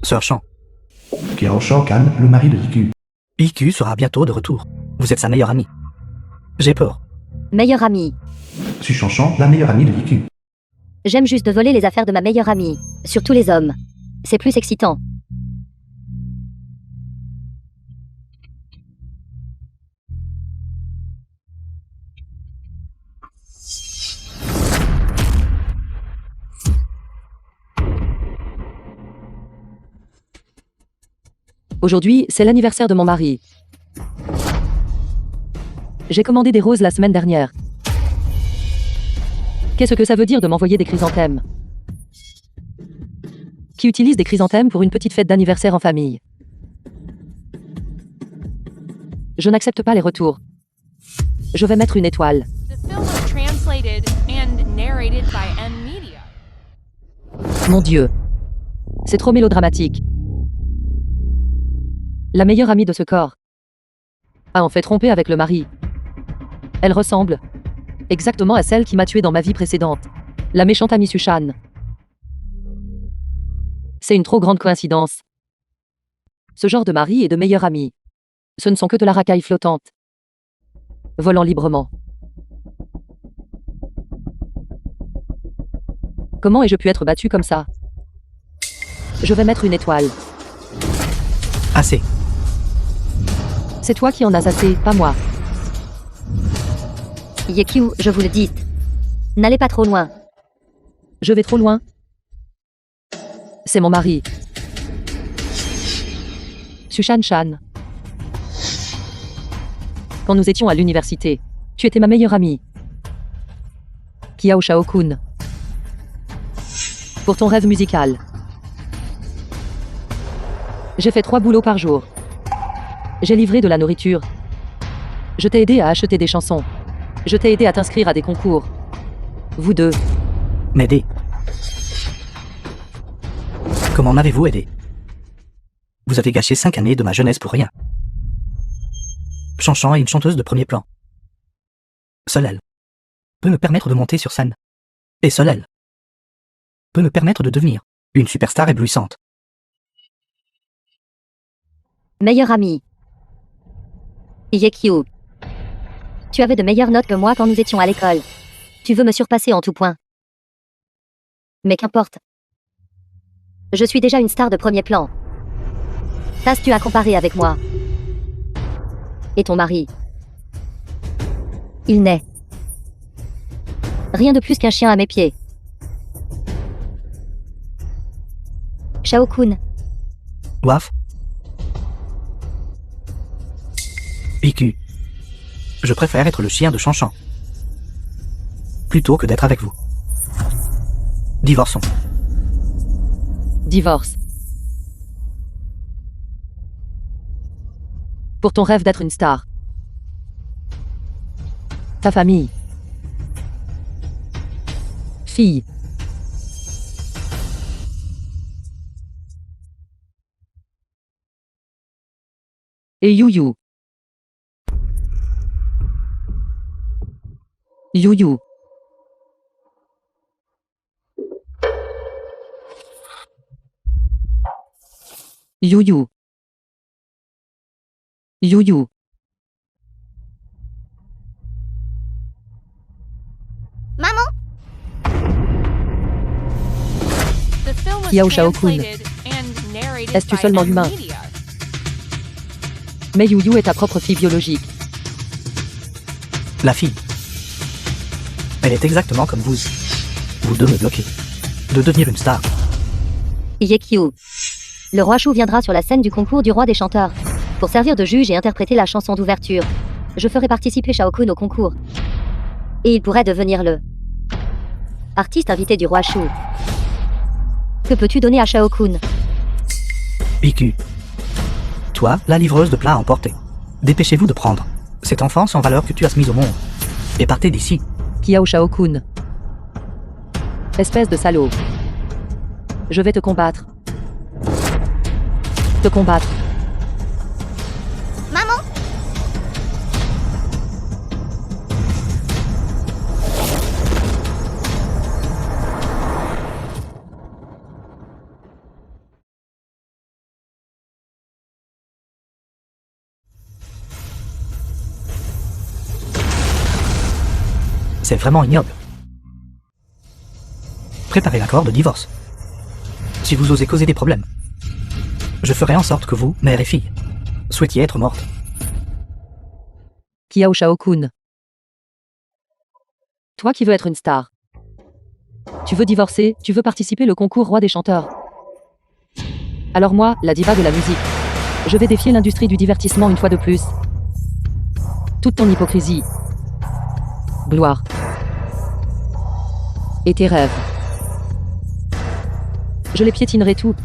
Sœur Chan, Xiao Shaokan, le mari de Yiku. IQ sera bientôt de retour. Vous êtes sa meilleure amie. J'ai peur. Meilleure amie. Su Shanshan, la meilleure amie de Yiku. J'aime juste de voler les affaires de ma meilleure amie. Surtout les hommes. C'est plus excitant. Aujourd'hui, c'est l'anniversaire de mon mari. J'ai commandé des roses la semaine dernière. Qu'est-ce que ça veut dire de m'envoyer des chrysanthèmes? Qui utilise des chrysanthèmes pour une petite fête d'anniversaire en famille? Je n'accepte pas les retours. Je vais mettre une étoile. The film was translated and narrated by M Media. Mon Dieu. C'est trop mélodramatique. La meilleure amie de ce corps a en fait trompé avec le mari. Elle ressemble exactement à celle qui m'a tué dans ma vie précédente. La méchante amie Sushan. C'est une trop grande coïncidence. Ce genre de mari et de meilleure amie, ce ne sont que de la racaille flottante. Volant librement. Comment ai-je pu être battue comme ça? Je vais mettre une étoile. Assez. C'est toi qui en as assez, pas moi. Yekyu, je vous le dis. N'allez pas trop loin. Je vais trop loin. C'est mon mari. Sushan Chan. Quand nous étions à l'université, tu étais ma meilleure amie. Xiao Shaokun. Pour ton rêve musical. J'ai fait 3 boulots par jour. J'ai livré de la nourriture. Je t'ai aidé à acheter des chansons. Je t'ai aidé à t'inscrire à des concours. Vous deux. M'aider. Comment m'avez-vous aidé? Vous avez gâché 5 années de ma jeunesse pour rien. Chanchan est une chanteuse de premier plan. Seule elle peut me permettre de monter sur scène. Et seule elle peut me permettre de devenir une superstar éblouissante. Meilleure amie. Yekyu. Tu avais de meilleures notes que moi quand nous étions à l'école. Tu veux me surpasser en tout point. Mais qu'importe. Je suis déjà une star de premier plan. T'as-tu à comparer avec moi? Et ton mari? Il n'est rien de plus qu'un chien à mes pieds. Shaokun. Waf. IQ. Je préfère être le chien de Chanchan. Plutôt que d'être avec vous. Divorçons. Divorce. Pour ton rêve d'être une star. Ta famille. Fille. Et Yu. Yu. Yu. The film was Xiao Shaokun. translated and narrated Est-ce-tu by seulement M humain? Media. Mais Yu est ta propre fille biologique. La fille. Elle est exactement comme vous. Vous deux me bloquez. De devenir une star. Yekyu. Le roi Chou viendra sur la scène du concours du roi des chanteurs. Pour servir de juge et interpréter la chanson d'ouverture. Je ferai participer Shaokun au concours. Et il pourrait devenir le artiste invité du roi Chou. Que peux-tu donner à Shaokun? IQ. Toi, la livreuse de plats à emporter. Dépêchez-vous de prendre cet enfant sans valeur que tu as mis au monde. Et partez d'ici. Xiao Shaokun. Espèce de salaud. Je vais te combattre. Te combattre. C'est vraiment ignoble. Préparez l'accord de divorce. Si vous osez causer des problèmes, je ferai en sorte que vous, mère et fille, souhaitiez être mortes. Kiao Shao-kun. Toi qui veux être une star. Tu veux divorcer, tu veux participer au concours roi des chanteurs. Alors moi, la diva de la musique, je vais défier l'industrie du divertissement une fois de plus. Toute ton hypocrisie, gloire et tes rêves, je les piétinerai tout.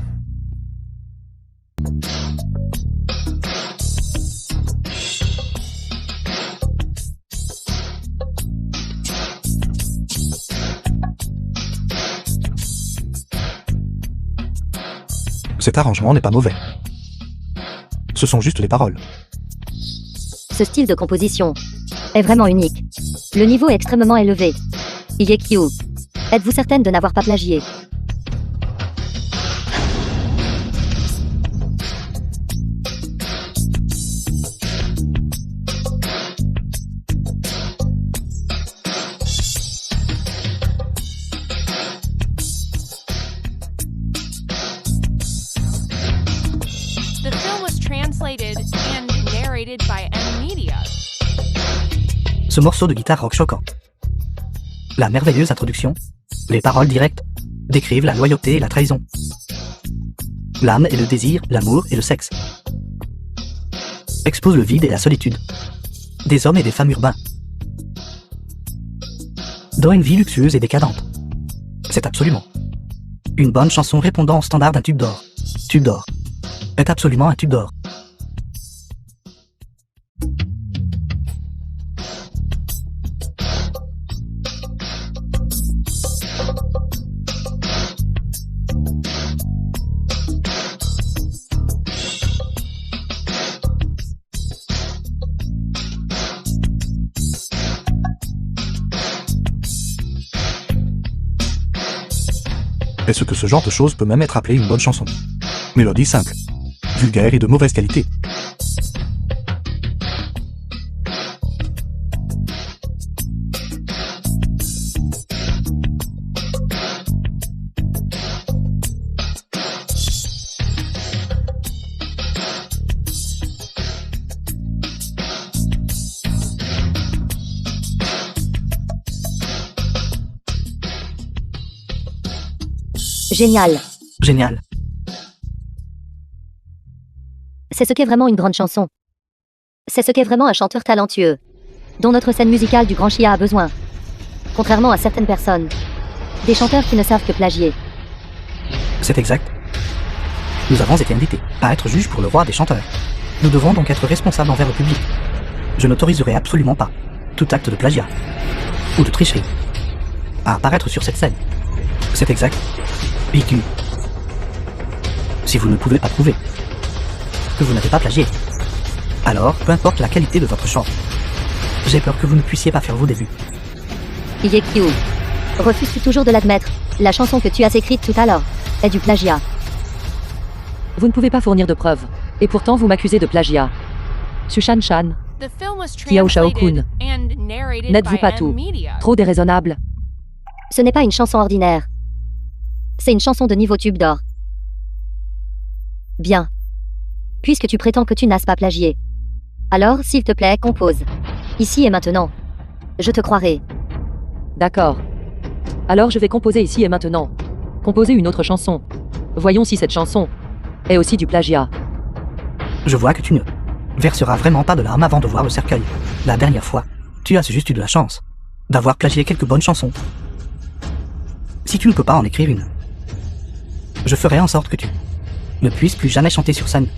Cet arrangement n'est pas mauvais. Ce sont juste les paroles. Ce style de composition est vraiment unique. Le niveau est extrêmement élevé. Yekyu, êtes-vous certaine de n'avoir pas plagié? The film was translated and narrated by M Media. Ce morceau de guitare rock choquant, la merveilleuse introduction, les paroles directes, décrivent la loyauté et la trahison, l'âme et le désir, l'amour et le sexe, exposent le vide et la solitude, des hommes et des femmes urbains, dans une vie luxueuse et décadente. C'est absolument une bonne chanson répondant au standard d'un tube d'or. Tube d'or est absolument un tube d'or. Est-ce que ce genre de choses peut même être appelé une bonne chanson? Mélodie simple, vulgaire et de mauvaise qualité. Génial. Génial. C'est ce qu'est vraiment une grande chanson. C'est ce qu'est vraiment un chanteur talentueux, dont notre scène musicale du Grand Chia a besoin. Contrairement à certaines personnes, des chanteurs qui ne savent que plagier. C'est exact. Nous avons été invités à être juges pour le roi des chanteurs. Nous devons donc être responsables envers le public. Je n'autoriserai absolument pas tout acte de plagiat ou de tricherie à apparaître sur cette scène. C'est exact. BQ. Si vous ne pouvez pas prouver que vous n'avez pas plagié, alors peu importe la qualité de votre chant, j'ai peur que vous ne puissiez pas faire vos débuts. Yekyu, refuses-tu toujours de l'admettre? La chanson que tu as écrite tout à l'heure est du plagiat. Vous ne pouvez pas fournir de preuves. Et pourtant vous m'accusez de plagiat. Sushan Shan, The film was Kiao Shao-kun. translated and narrated N'êtes-vous by pas M tout Media. trop déraisonnable? Ce n'est pas une chanson ordinaire. C'est une chanson de niveau tube d'or. Bien. Puisque tu prétends que tu n'as pas plagié. Alors, s'il te plaît, compose. Ici et maintenant. Je te croirai. D'accord. Alors je vais composer ici et maintenant. Composer une autre chanson. Voyons si cette chanson est aussi du plagiat. Je vois que tu ne verseras vraiment pas de larmes avant de voir le cercueil. La dernière fois, tu as juste eu de la chance d'avoir plagié quelques bonnes chansons. Si tu ne peux pas en écrire une, je ferai en sorte que tu ne puisses plus jamais chanter sur scène.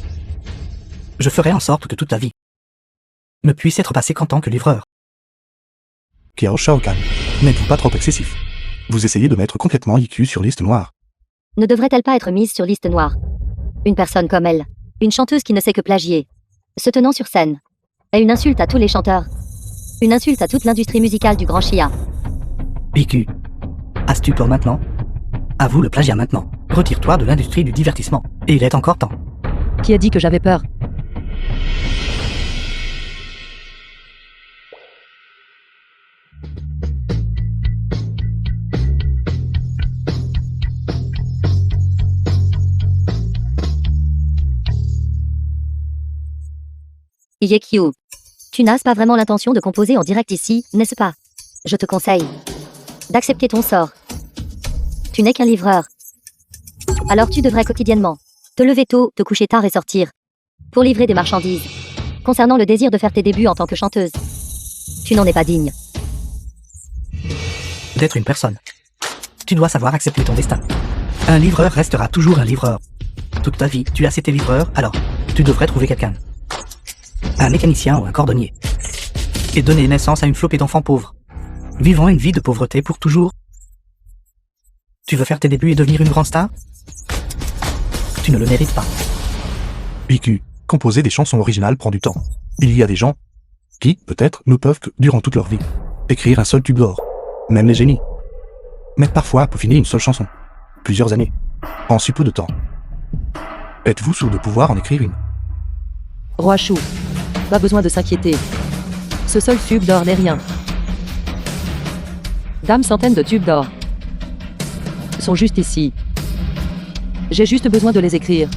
Je ferai en sorte que toute ta vie ne puisse être passée qu'en tant que livreur. Kiao Shao-kan, n'êtes-vous pas trop excessif? Vous essayez de mettre complètement IQ sur liste noire. Ne devrait-elle pas être mise sur liste noire? Une personne comme elle, une chanteuse qui ne sait que plagier, se tenant sur scène, est une insulte à tous les chanteurs. Une insulte à toute l'industrie musicale du Grand Chia. BQ, as-tu peur maintenant? Avoue le plagiat maintenant. Retire-toi de l'industrie du divertissement. Et il est encore temps. Qui a dit que j'avais peur? Yekyu. Tu n'as pas vraiment l'intention de composer en direct ici, n'est-ce pas? Je te conseille d'accepter ton sort. Tu n'es qu'un livreur. Alors tu devrais quotidiennement te lever tôt, te coucher tard et sortir pour livrer des marchandises. Concernant le désir de faire tes débuts en tant que chanteuse, tu n'en es pas digne. D'être une personne. Tu dois savoir accepter ton destin. Un livreur restera toujours un livreur. Toute ta vie, tu as été livreur, alors tu devrais trouver quelqu'un. Un mécanicien ou un cordonnier. Et donner naissance à une flopée d'enfants pauvres. Vivant une vie de pauvreté pour toujours. Tu veux faire tes débuts et devenir une grande star? Tu ne le mérites pas. IQ. Composer des chansons originales prend du temps. Il y a des gens qui, peut-être, ne peuvent que, durant toute leur vie, écrire un seul tube d'or. Même les génies. Mais parfois, peaufiner une seule chanson. Plusieurs années. En si peu de temps. Êtes-vous sûr de pouvoir en écrire une? Roi Chou. Pas besoin de s'inquiéter. Ce seul tube d'or n'est rien. Dame centaines de tubes d'or sont juste ici. J'ai juste besoin de les écrire.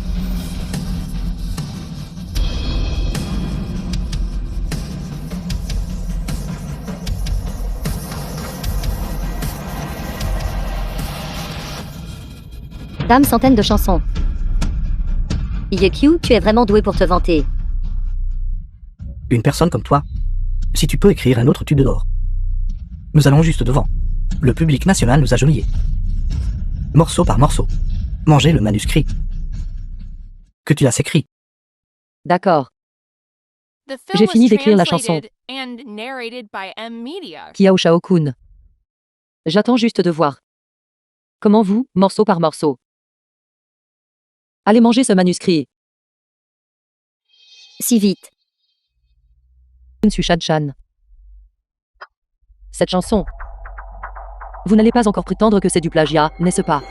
Dame centaines de chansons. Yekyu, tu es vraiment doué pour te vanter. Une personne comme toi, si tu peux écrire un autre tube d'or. Nous allons juste devant. Le public national nous a genouillés. Morceau par morceau. Manger le manuscrit. Que tu l'as écrit. D'accord. The film J'ai fini was d'écrire la chanson. translated and narrated by M Media. Kiao Shao-kun. J'attends juste de voir. Comment vous, morceau par morceau. Allez manger ce manuscrit. Si vite. Sushad-chan. Cette chanson. Vous n'allez pas encore prétendre que c'est du plagiat, n'est-ce pas?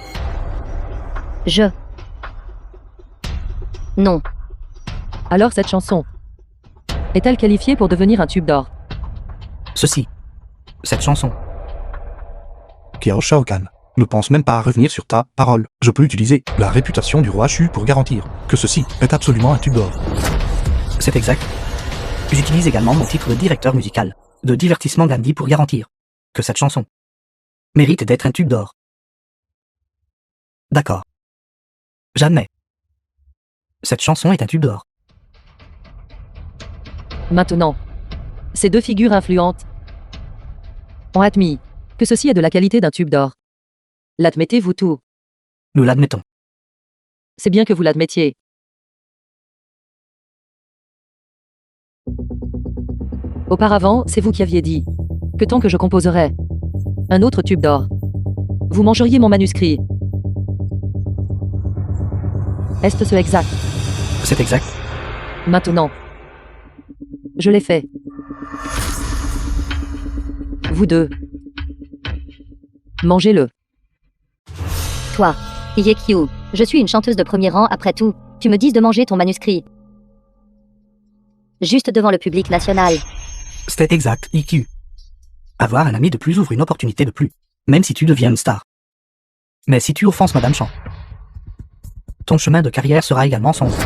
Non. Alors cette chanson est-elle qualifiée pour devenir un tube d'or? Ceci. Cette chanson. Kiao Shao-kan ne pense même pas à revenir sur ta parole. Je peux utiliser la réputation du roi Chu pour garantir que ceci est absolument un tube d'or. C'est exact. J'utilise également mon titre de directeur musical, de divertissement Gandhi pour garantir que cette chanson mérite d'être un tube d'or. D'accord. J'admets. Cette chanson est un tube d'or. Maintenant, ces deux figures influentes ont admis que ceci est de la qualité d'un tube d'or. L'admettez-vous tout? Nous l'admettons. C'est bien que vous l'admettiez. Auparavant, c'est vous qui aviez dit que tant que je composerais un autre tube d'or, vous mangeriez mon manuscrit. Est-ce exact? C'est exact. Maintenant, je l'ai fait. Vous deux, mangez-le. Toi, Yekyu, je suis une chanteuse de premier rang après tout. Tu me dis de manger ton manuscrit. Juste devant le public national. C'est exact, IQ. Avoir un ami de plus ouvre une opportunité de plus, même si tu deviens une star. Mais si tu offenses Madame Chan, ton chemin de carrière sera également sombre.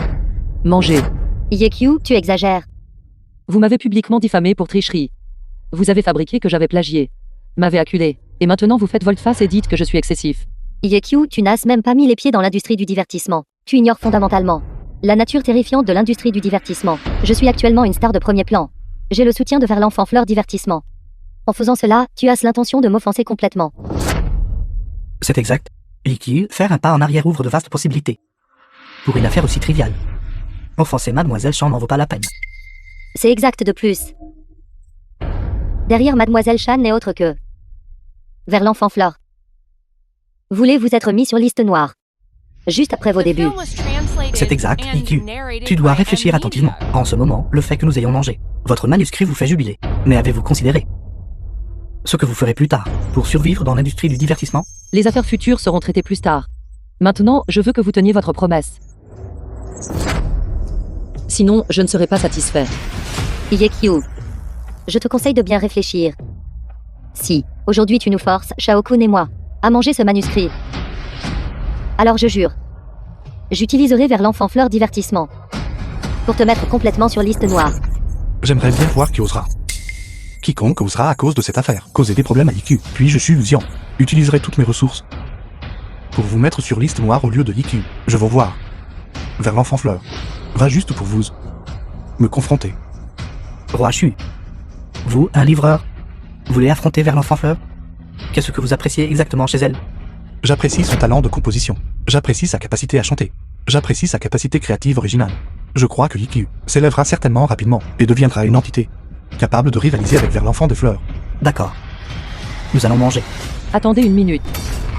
Mangez. Yekyu, tu exagères. Vous m'avez publiquement diffamé pour tricherie. Vous avez fabriqué que j'avais plagié. M'avez acculé. Et maintenant vous faites volte-face et dites que je suis excessif. Yekyu, tu n'as même pas mis les pieds dans l'industrie du divertissement. Tu ignores fondamentalement la nature terrifiante de l'industrie du divertissement. Je suis actuellement une star de premier plan. J'ai le soutien de Vers l'enfant fleur divertissement. En faisant cela, tu as l'intention de m'offenser complètement. C'est exact. IQ, faire un pas en arrière ouvre de vastes possibilités. Pour une affaire aussi triviale. Offenser Mademoiselle Chan n'en vaut pas la peine. C'est exact de plus. Derrière Mademoiselle Chan n'est autre que Vers l'enfant fleur. Voulez-vous être mis sur liste noire juste après vos The débuts? film was translated C'est exact, and IQ. narrated Tu dois by réfléchir M attentivement. Media. En ce moment, le fait que nous ayons mangé votre manuscrit vous fait jubiler. Mais avez-vous considéré ce que vous ferez plus tard pour survivre dans l'industrie du divertissement? Les affaires futures seront traitées plus tard. Maintenant, je veux que vous teniez votre promesse. Sinon, je ne serai pas satisfait. Yekyu, je te conseille de bien réfléchir. Si, aujourd'hui tu nous forces, Shao-kun et moi, à manger ce manuscrit, alors je jure, j'utiliserai Vers l'enfant fleur divertissement pour te mettre complètement sur liste noire. J'aimerais bien voir qui osera. Quiconque osera à cause de cette affaire causer des problèmes à IQ, puis je suis Lucian. Utiliserai toutes mes ressources pour vous mettre sur liste noire au lieu de IQ. Je vais voir vers l'enfant fleur. Va juste pour vous me confronter. Roi Chu. Vous, un livreur, voulez affronter vers l'enfant fleur? Qu'est-ce que vous appréciez exactement chez elle? J'apprécie son talent de composition. J'apprécie sa capacité à chanter. J'apprécie sa capacité créative originale. Je crois que IQ s'élèvera certainement rapidement et deviendra une entité capable de rivaliser avec vers l'enfant des fleurs. D'accord. Nous allons manger. Attendez une minute.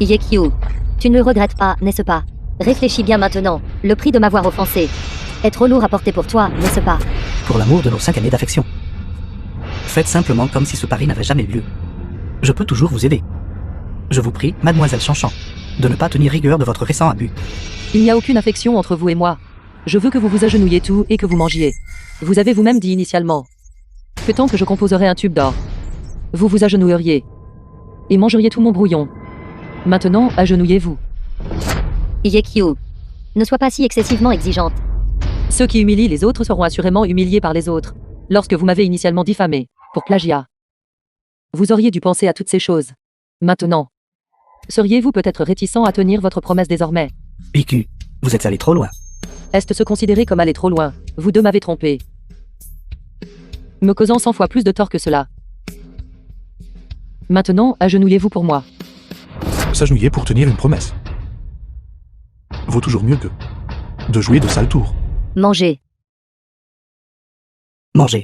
Yekio, tu ne le regrettes pas, n'est-ce pas? Réfléchis bien maintenant. Le prix de m'avoir offensé est trop lourd à porter pour toi, n'est-ce pas? Pour l'amour de nos 5 années d'affection. Faites simplement comme si ce pari n'avait jamais lieu. Je peux toujours vous aider. Je vous prie, mademoiselle Chanchan, de ne pas tenir rigueur de votre récent abus. Il n'y a aucune affection entre vous et moi. Je veux que vous vous agenouilliez tout et que vous mangiez. Vous avez vous-même dit initialement que tant que je composerais un tube d'or, vous vous agenouilleriez et mangeriez tout mon brouillon. Maintenant, agenouillez-vous. Yekio, ne sois pas si excessivement exigeante. Ceux qui humilient les autres seront assurément humiliés par les autres. Lorsque vous m'avez initialement diffamé pour plagiat, vous auriez dû penser à toutes ces choses. Maintenant, seriez-vous peut-être réticent à tenir votre promesse désormais? IQ, vous êtes allé trop loin. Est-ce se considérer comme aller trop loin? Vous deux m'avez trompé, me causant 100 fois plus de tort que cela. Maintenant, agenouillez-vous pour moi. S'agenouiller pour tenir une promesse vaut toujours mieux que de jouer de sales tours. Mangez. Mangez.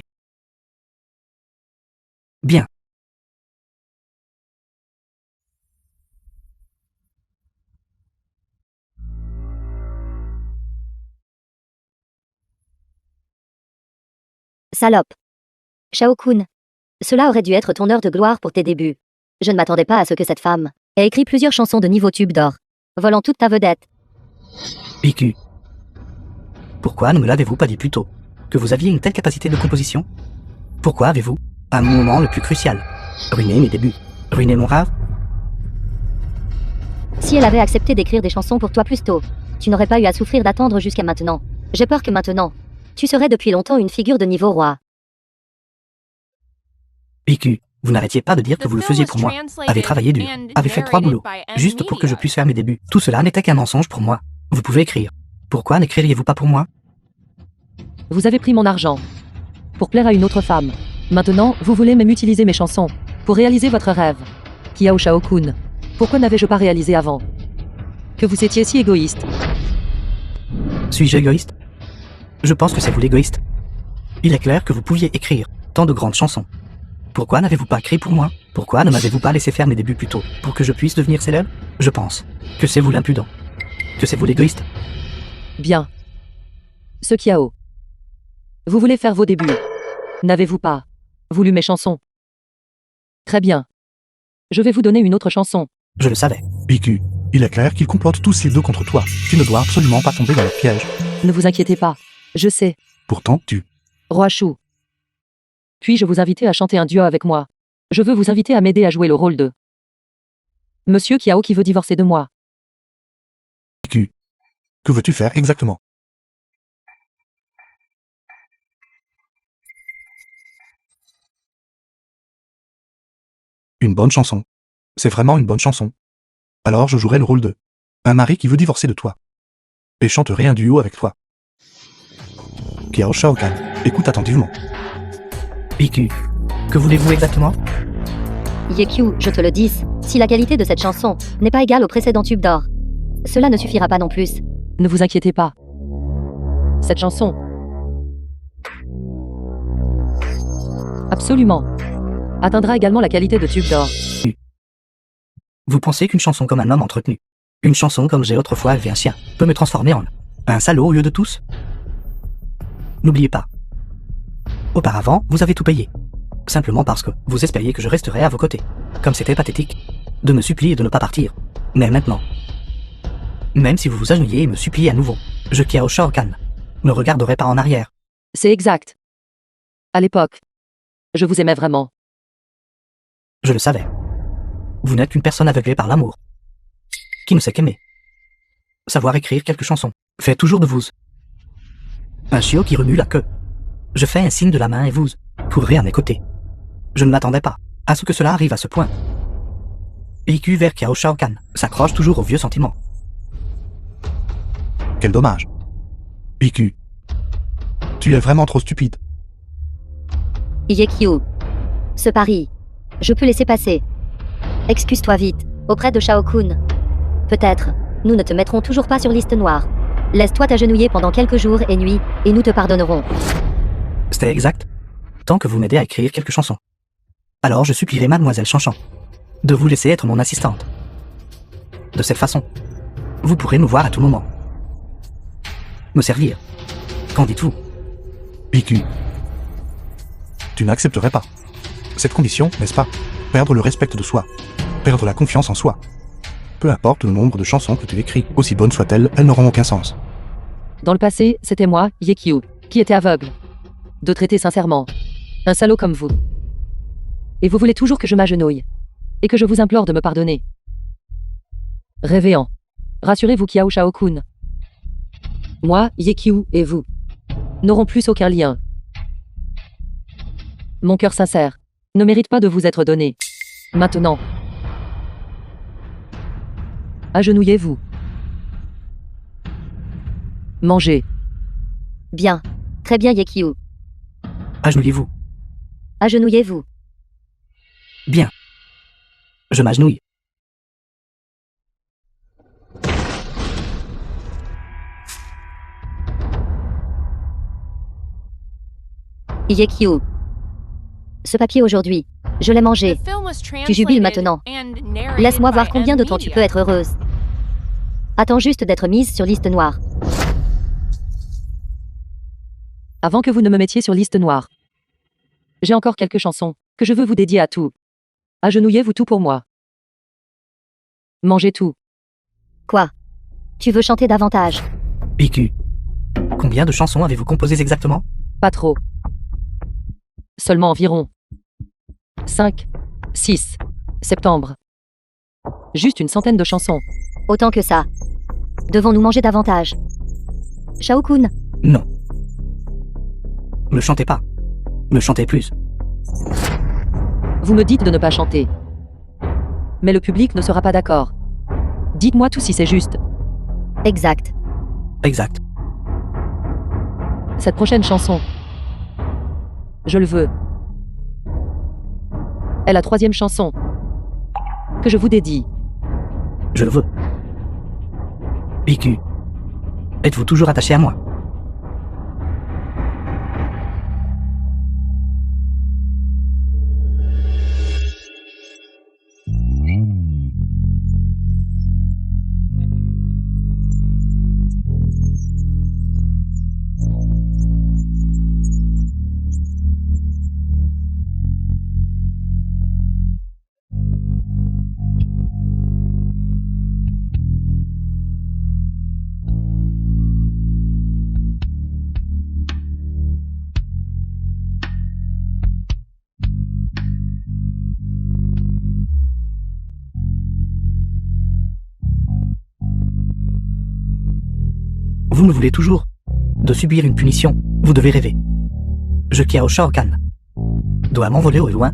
Bien. Salope. Shao-kun. Cela aurait dû être ton heure de gloire pour tes débuts. Je ne m'attendais pas à ce que cette femme ait écrit plusieurs chansons de niveau tube d'or, volant toute ta vedette. IQ. Pourquoi ne me l'avez-vous pas dit plus tôt? Que vous aviez une telle capacité de composition? Pourquoi avez-vous, à mon moment le plus crucial, ruiné mes débuts, ruiné mon rêve? Si elle avait accepté d'écrire des chansons pour toi plus tôt, tu n'aurais pas eu à souffrir d'attendre jusqu'à maintenant. J'ai peur que maintenant, tu serais depuis longtemps une figure de niveau roi. IQ, vous n'arrêtiez pas de dire que vous le faisiez pour moi. Avez travaillé dur, avez fait 3 boulots, juste pour que je puisse faire mes débuts. Tout cela n'était qu'un mensonge pour moi. Vous pouvez écrire. Pourquoi n'écririez-vous pas pour moi? Vous avez pris mon argent pour plaire à une autre femme. Maintenant, vous voulez même utiliser mes chansons pour réaliser votre rêve. Kiao Shao-kun, pourquoi n'avais-je pas réalisé avant que vous étiez si égoïste? Suis-je égoïste? Je pense que c'est vous l'égoïste. Il est clair que vous pouviez écrire tant de grandes chansons. Pourquoi n'avez-vous pas écrit pour moi? Pourquoi ne m'avez-vous pas laissé faire mes débuts plus tôt, pour que je puisse devenir célèbre? Je pense que c'est vous l'impudent. Que c'est vous l'égoïste. Bien. Ce Kiao. Vous voulez faire vos débuts. N'avez-vous pas voulu mes chansons? Très bien. Je vais vous donner une autre chanson. Je le savais. IQ, il est clair qu'ils complotent tous les deux contre toi. Tu ne dois absolument pas tomber dans leur piège. Ne vous inquiétez pas. Je sais. Pourtant, Roi Chou. Puis-je vous inviter à chanter un duo avec moi? Je veux vous inviter à m'aider à jouer le rôle de Monsieur Kiao qui veut divorcer de moi. IQ, que veux-tu faire exactement? Une bonne chanson. C'est vraiment une bonne chanson. Alors je jouerai le rôle de un mari qui veut divorcer de toi. Et chanterai un duo avec toi. Kiao Shao-kan, écoute attentivement. IQ, que voulez-vous exactement? Yekyu, je te le dis, si la qualité de cette chanson n'est pas égale au précédent tube d'or, cela ne suffira pas non plus. Ne vous inquiétez pas. Cette chanson. Absolument. Atteindra également la qualité de tube d'or. Vous pensez qu'une chanson comme un homme entretenu, une chanson comme j'ai autrefois élevé un chien, peut me transformer en un salaud au lieu de tous? N'oubliez pas. Auparavant, vous avez tout payé. Simplement parce que vous espériez que je resterais à vos côtés. Comme c'était pathétique de me supplier de ne pas partir. Mais maintenant, même si vous vous agenouillez et me suppliez à nouveau, je Kiao Shao-kan ne regarderai pas en arrière. C'est exact. À l'époque, je vous aimais vraiment. Je le savais. Vous n'êtes qu'une personne aveuglée par l'amour, qui ne sait qu'aimer. Savoir écrire quelques chansons fait toujours de vous un chiot qui remue la queue. Je fais un signe de la main et vous courrez à mes côtés. Je ne m'attendais pas à ce que cela arrive à ce point. IQ vers Kiao Shao Kahn s'accroche toujours aux vieux sentiments. Quel dommage. IQ. Tu es vraiment trop stupide. Yekyu. Ce pari. Je peux laisser passer. Excuse-toi vite, auprès de Shao Kun. Peut-être, nous ne te mettrons toujours pas sur liste noire. Laisse-toi t'agenouiller pendant quelques jours et nuits, et nous te pardonnerons. C'était exact. Tant que vous m'aidez à écrire quelques chansons. Alors je supplierai Mademoiselle Chanchan de vous laisser être mon assistante. De cette façon, vous pourrez me voir à tout moment. Me servir. Qu'en dites-vous? IQ. Tu n'accepterais pas. Cette condition, n'est-ce pas? Perdre le respect de soi. Perdre la confiance en soi. Peu importe le nombre de chansons que tu écris, aussi bonnes soient-elles, elles n'auront aucun sens. Dans le passé, c'était moi, Yekyu, qui était aveugle. De traiter sincèrement. Un salaud comme vous. Et vous voulez toujours que je m'agenouille. Et que je vous implore de me pardonner. Révéant. Rassurez-vous Kiao Shao Kun. Moi, Yekyu, et vous n'aurons plus aucun lien. Mon cœur sincère ne mérite pas de vous être donné. Maintenant. Agenouillez-vous. Mangez. Bien. Très bien Yekyu. Agenouillez-vous. Agenouillez-vous. Bien. Je m'agenouille. Yekyu. Ce papier aujourd'hui, je l'ai mangé. The film was Tu jubiles translated maintenant. and narrated Laisse-moi voir by combien de temps tu Media. peux être heureuse. Attends juste d'être mise sur liste noire. Avant que vous ne me mettiez sur liste noire. J'ai encore quelques chansons que je veux vous dédier à tout. Agenouillez-vous tout pour moi. Mangez tout. Quoi? Tu veux chanter davantage? IQ. Combien de chansons avez-vous composées exactement? Pas trop. Seulement environ 5, 6 septembre. Juste une centaine de chansons. Autant que ça. Devons-nous manger davantage? Shao Kun, Non. Ne chantez pas. Ne chantez plus. Vous me dites de ne pas chanter. Mais le public ne sera pas d'accord. Dites-moi tout si c'est juste. exact. Exact. Cette prochaine chanson. Je le veux. Est la 3e chanson que je vous dédie. Je le veux. IQ. Êtes-vous toujours attaché à moi? Vous me voulez toujours de subir une punition, vous devez rêver. Je Kiao Shao Kahn dois m'envoler au loin.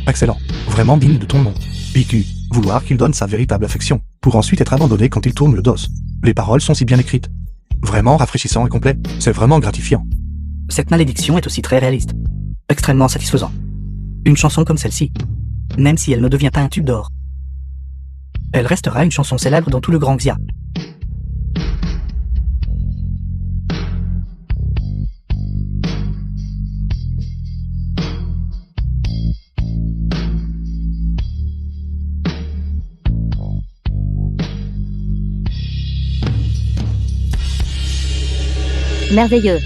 Excellent. Vraiment digne de ton nom. IQ. Vouloir qu'il donne sa véritable affection, pour ensuite être abandonné quand il tourne le dos. Les paroles sont si bien écrites. Vraiment rafraîchissant et complet. C'est vraiment gratifiant. Cette malédiction est aussi très réaliste, extrêmement satisfaisant. Une chanson comme celle-ci, même si elle ne devient pas un tube d'or, elle restera une chanson célèbre dans tout le Grand Xia. Merveilleux.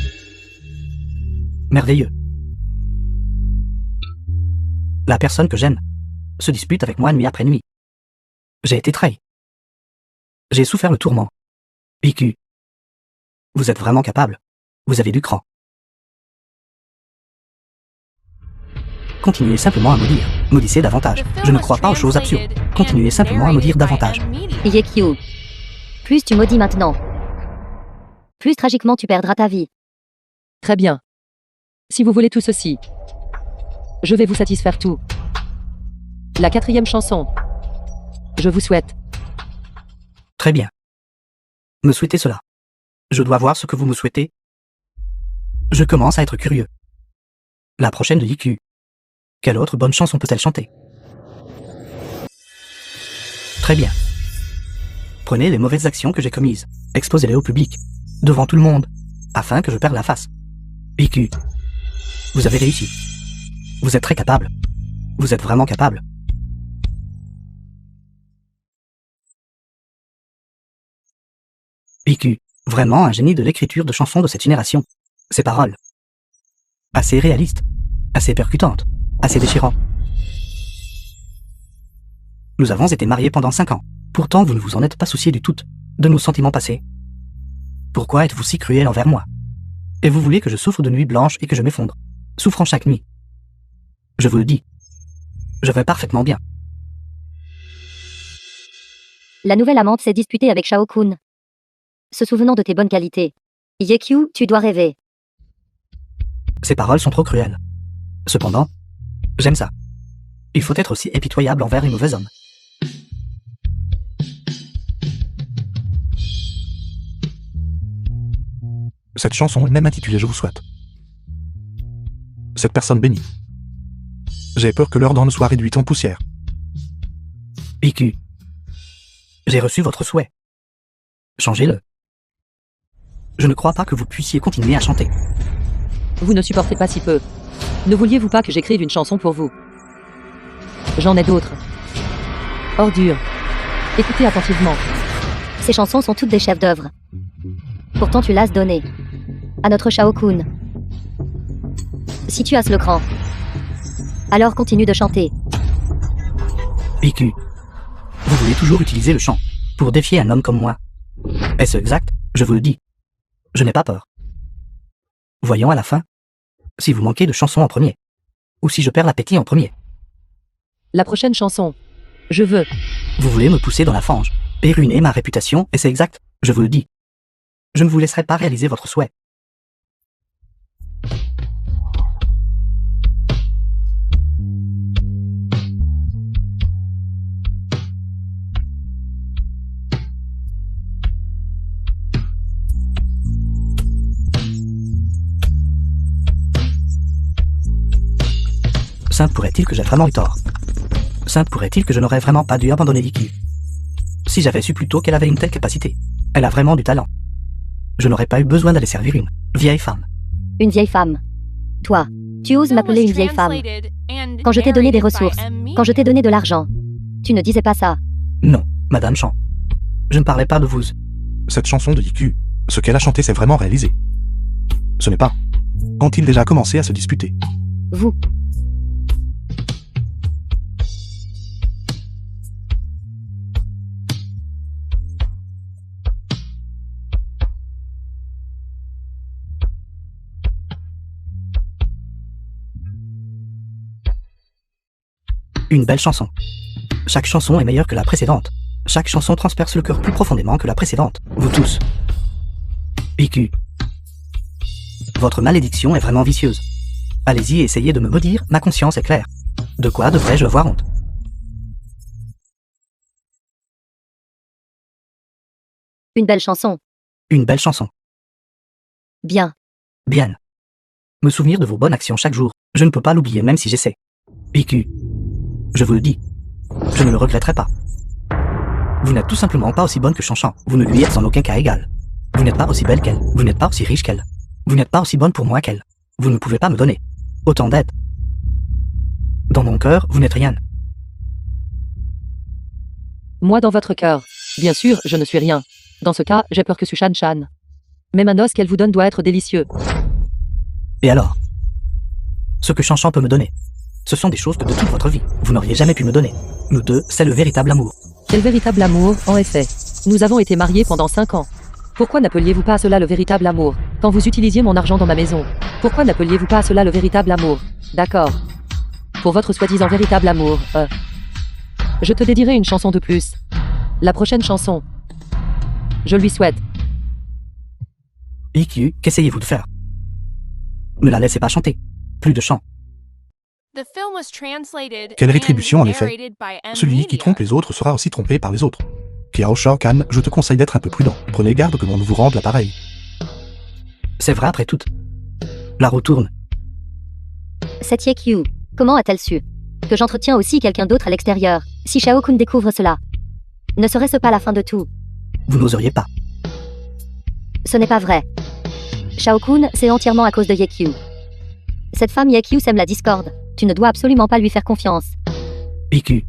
Merveilleux. La personne que j'aime se dispute avec moi nuit après nuit. J'ai été trahi. J'ai souffert le tourment. IQ. Vous êtes vraiment capable. Vous avez du cran. Continuez simplement à maudire. Maudissez davantage. Je ne crois pas aux choses absurdes. Continuez simplement à maudire davantage. Yekyu. Plus tu maudis maintenant, plus tragiquement tu perdras ta vie. Très bien. Si vous voulez tout ceci, je vais vous satisfaire tout. La 4e chanson. Je vous souhaite. Très bien. Me souhaitez cela. Je dois voir ce que vous me souhaitez. Je commence à être curieux. La prochaine de IQ. Quelle autre bonne chanson peut-elle chanter? Très bien. Prenez les mauvaises actions que j'ai commises, exposez-les au public, devant tout le monde, afin que je perde la face. IQ. Vous avez réussi. Vous êtes très capable. Vous êtes vraiment capable. IQ. Vraiment un génie de l'écriture de chansons de cette génération. Ces paroles. Assez réalistes. Assez percutantes. Assez déchirantes. Nous avons été mariés pendant 5 ans. Pourtant, vous ne vous en êtes pas soucié du tout, de nos sentiments passés. Pourquoi êtes-vous si cruel envers moi? Et vous voulez que je souffre de nuits blanches et que je m'effondre, souffrant chaque nuit. Je vous le dis. Je vais parfaitement bien. La nouvelle amante s'est disputée avec Shao Kun. Se souvenant de tes bonnes qualités. Yekyu, tu dois rêver. Ces paroles sont trop cruelles. Cependant, j'aime ça. Il faut être aussi impitoyable envers les mauvais hommes. Cette chanson est même intitulée Je vous souhaite. Cette personne bénie. J'ai peur que leur dent ne soit réduite en poussière. IQ. J'ai reçu votre souhait. Changez-le. Je ne crois pas que vous puissiez continuer à chanter. Vous ne supportez pas si peu. Ne vouliez-vous pas que j'écrive une chanson pour vous? J'en ai d'autres. Ordure. Écoutez attentivement. Ces chansons sont toutes des chefs-d'œuvre. Pourtant tu l'as donné. À notre Shao Kun. Si tu as le cran, alors continue de chanter. IQ. Vous voulez toujours utiliser le chant pour défier un homme comme moi. Est-ce exact? Je vous le dis. Je n'ai pas peur. Voyons à la fin si vous manquez de chansons en premier, ou si je perds l'appétit en premier. La prochaine chanson. Je veux. Vous voulez me pousser dans la fange et ruiner ma réputation, et c'est exact, je vous le dis. Je ne vous laisserai pas réaliser votre souhait. Sainte pourrait-il que j'ai vraiment eu tort? Sainte pourrait-il que je n'aurais vraiment pas dû abandonner Vicky? Si j'avais su plus tôt qu'elle avait une telle capacité, elle a vraiment du talent. Je n'aurais pas eu besoin d'aller servir une vieille femme. Une vieille femme. Toi, tu oses m'appeler une vieille femme. Quand je t'ai donné des ressources, quand je t'ai donné de l'argent, tu ne disais pas ça. Non, Madame Chan. Je ne parlais pas de vous. Cette chanson de IQ, ce qu'elle a chanté s'est vraiment réalisé. Ce n'est pas. Ont-ils déjà commencé à se disputer? Vous. Une belle chanson. Chaque chanson est meilleure que la précédente. Chaque chanson transperce le cœur plus profondément que la précédente. Vous tous. IQ. Votre malédiction est vraiment vicieuse. Allez-y et essayez de me maudire, ma conscience est claire. De quoi devrais-je avoir honte? Une belle chanson. Une belle chanson. Bien. Bien. Me souvenir de vos bonnes actions chaque jour, je ne peux pas l'oublier même si j'essaie. IQ. Je vous le dis. Je ne le regretterai pas. Vous n'êtes tout simplement pas aussi bonne que Chanchan. Vous ne lui êtes en aucun cas égal. Vous n'êtes pas aussi belle qu'elle. Vous n'êtes pas aussi riche qu'elle. Vous n'êtes pas aussi bonne pour moi qu'elle. Vous ne pouvez pas me donner autant d'aide. Dans mon cœur, vous n'êtes rien. Moi dans votre cœur. Bien sûr, je ne suis rien. Dans ce cas, j'ai peur que Sushan Chan. Même un os qu'elle vous donne doit être délicieux. Et alors? Ce que Chanchan peut me donner, ce sont des choses que de toute votre vie, vous n'auriez jamais pu me donner. Nous deux, c'est le véritable amour. Quel véritable amour, en effet. Nous avons été mariés pendant 5 ans. Pourquoi n'appeliez-vous pas cela le véritable amour? Quand vous utilisiez mon argent dans ma maison. Pourquoi n'appeliez-vous pas cela le véritable amour? D'accord. Pour votre soi-disant véritable amour, je te dédierai une chanson de plus. La prochaine chanson. Je lui souhaite. IQ, qu'essayez-vous de faire? Ne la laissez pas chanter. Plus de chant. The film was translated Quelle and rétribution, en effet. narrated by M. Celui qui Media. trompe les autres sera aussi trompé par les autres. Kiao Shao Kahn, je te conseille d'être un peu prudent. Prenez garde que l'on ne vous rende l'appareil. C'est vrai après tout. La roue tourne. Cette Yekyu, comment a-t-elle su que j'entretiens aussi quelqu'un d'autre à l'extérieur? Si Shao Kun découvre cela, ne serait-ce pas la fin de tout? Vous n'oseriez pas. Ce n'est pas vrai. Shao Kun, c'est entièrement à cause de Yekyu. Cette femme Yekyu sème la discorde. Tu ne dois absolument pas lui faire confiance. IQ.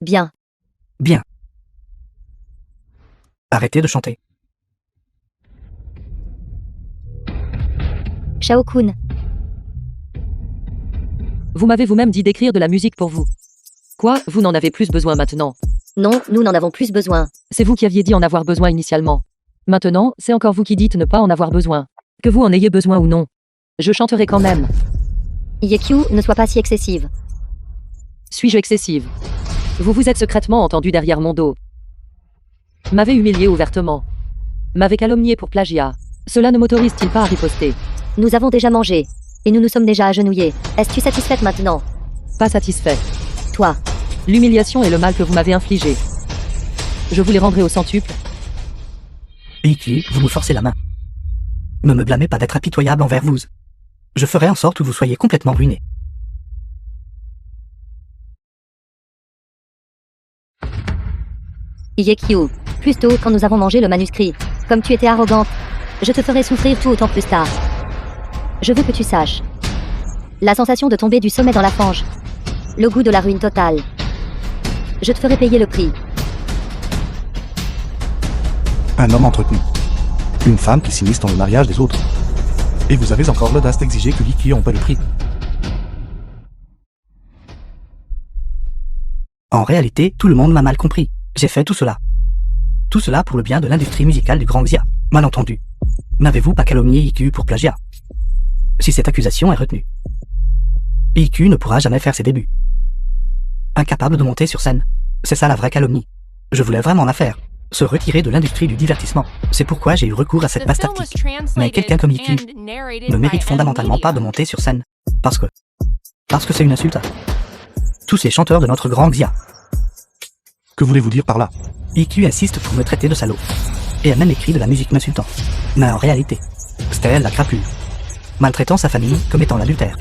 Bien. Bien. Arrêtez de chanter. Shao Kun, Vous m'avez vous-même dit d'écrire de la musique pour vous. Quoi, vous n'en avez plus besoin maintenant? non, nous n'en avons plus besoin. C'est vous qui aviez dit en avoir besoin initialement. Maintenant, c'est encore vous qui dites ne pas en avoir besoin. Que vous en ayez besoin ou non. Je chanterai quand même. Yekyu, ne sois pas si excessive. Suis-je excessive? Vous vous êtes secrètement entendu derrière mon dos. M'avez humilié ouvertement. M'avez calomnié pour plagiat. Cela ne m'autorise-t-il pas à riposter? Nous avons déjà mangé. Et nous nous sommes déjà agenouillés. Es-tu satisfaite maintenant? Pas satisfait. Toi. L'humiliation et le mal que vous m'avez infligé. Je vous les rendrai au centuple. IQ, vous me forcez la main. Ne me blâmez pas d'être impitoyable envers vous. Je ferai en sorte que vous soyez complètement ruinés. Yekyu, plus tôt quand nous avons mangé le manuscrit. Comme tu étais arrogante, je te ferai souffrir tout autant plus tard. Je veux que tu saches. La sensation de tomber du sommet dans la fange. Le goût de la ruine totale. Je te ferai payer le prix. Un homme entretenu. Une femme qui s'immisce dans le mariage des autres. Et vous avez encore l'audace d'exiger que l'IQ en paie le prix. En réalité, tout le monde m'a mal compris. J'ai fait tout cela. Tout cela pour le bien de l'industrie musicale du Grand Xia. Mal entendu. N'avez-vous pas calomnié IQ pour plagiat? Si cette accusation est retenue, IQ ne pourra jamais faire ses débuts. Incapable de monter sur scène. C'est ça la vraie calomnie. Je voulais vraiment la faire. Se retirer de l'industrie du divertissement. C'est pourquoi j'ai eu recours à cette The basse film was tactique. translated Mais quelqu'un comme IQ and narrated ne by mérite M. fondamentalement Media. pas de monter sur scène. Parce que c'est une insulte. Tous les chanteurs de notre Grand Xia. Que voulez-vous dire par là? IQ insiste pour me traiter de salaud. Et a même écrit de la musique m'insultant. Mais en réalité, c'était elle la crapule. Maltraitant sa famille, commettant l'adultère.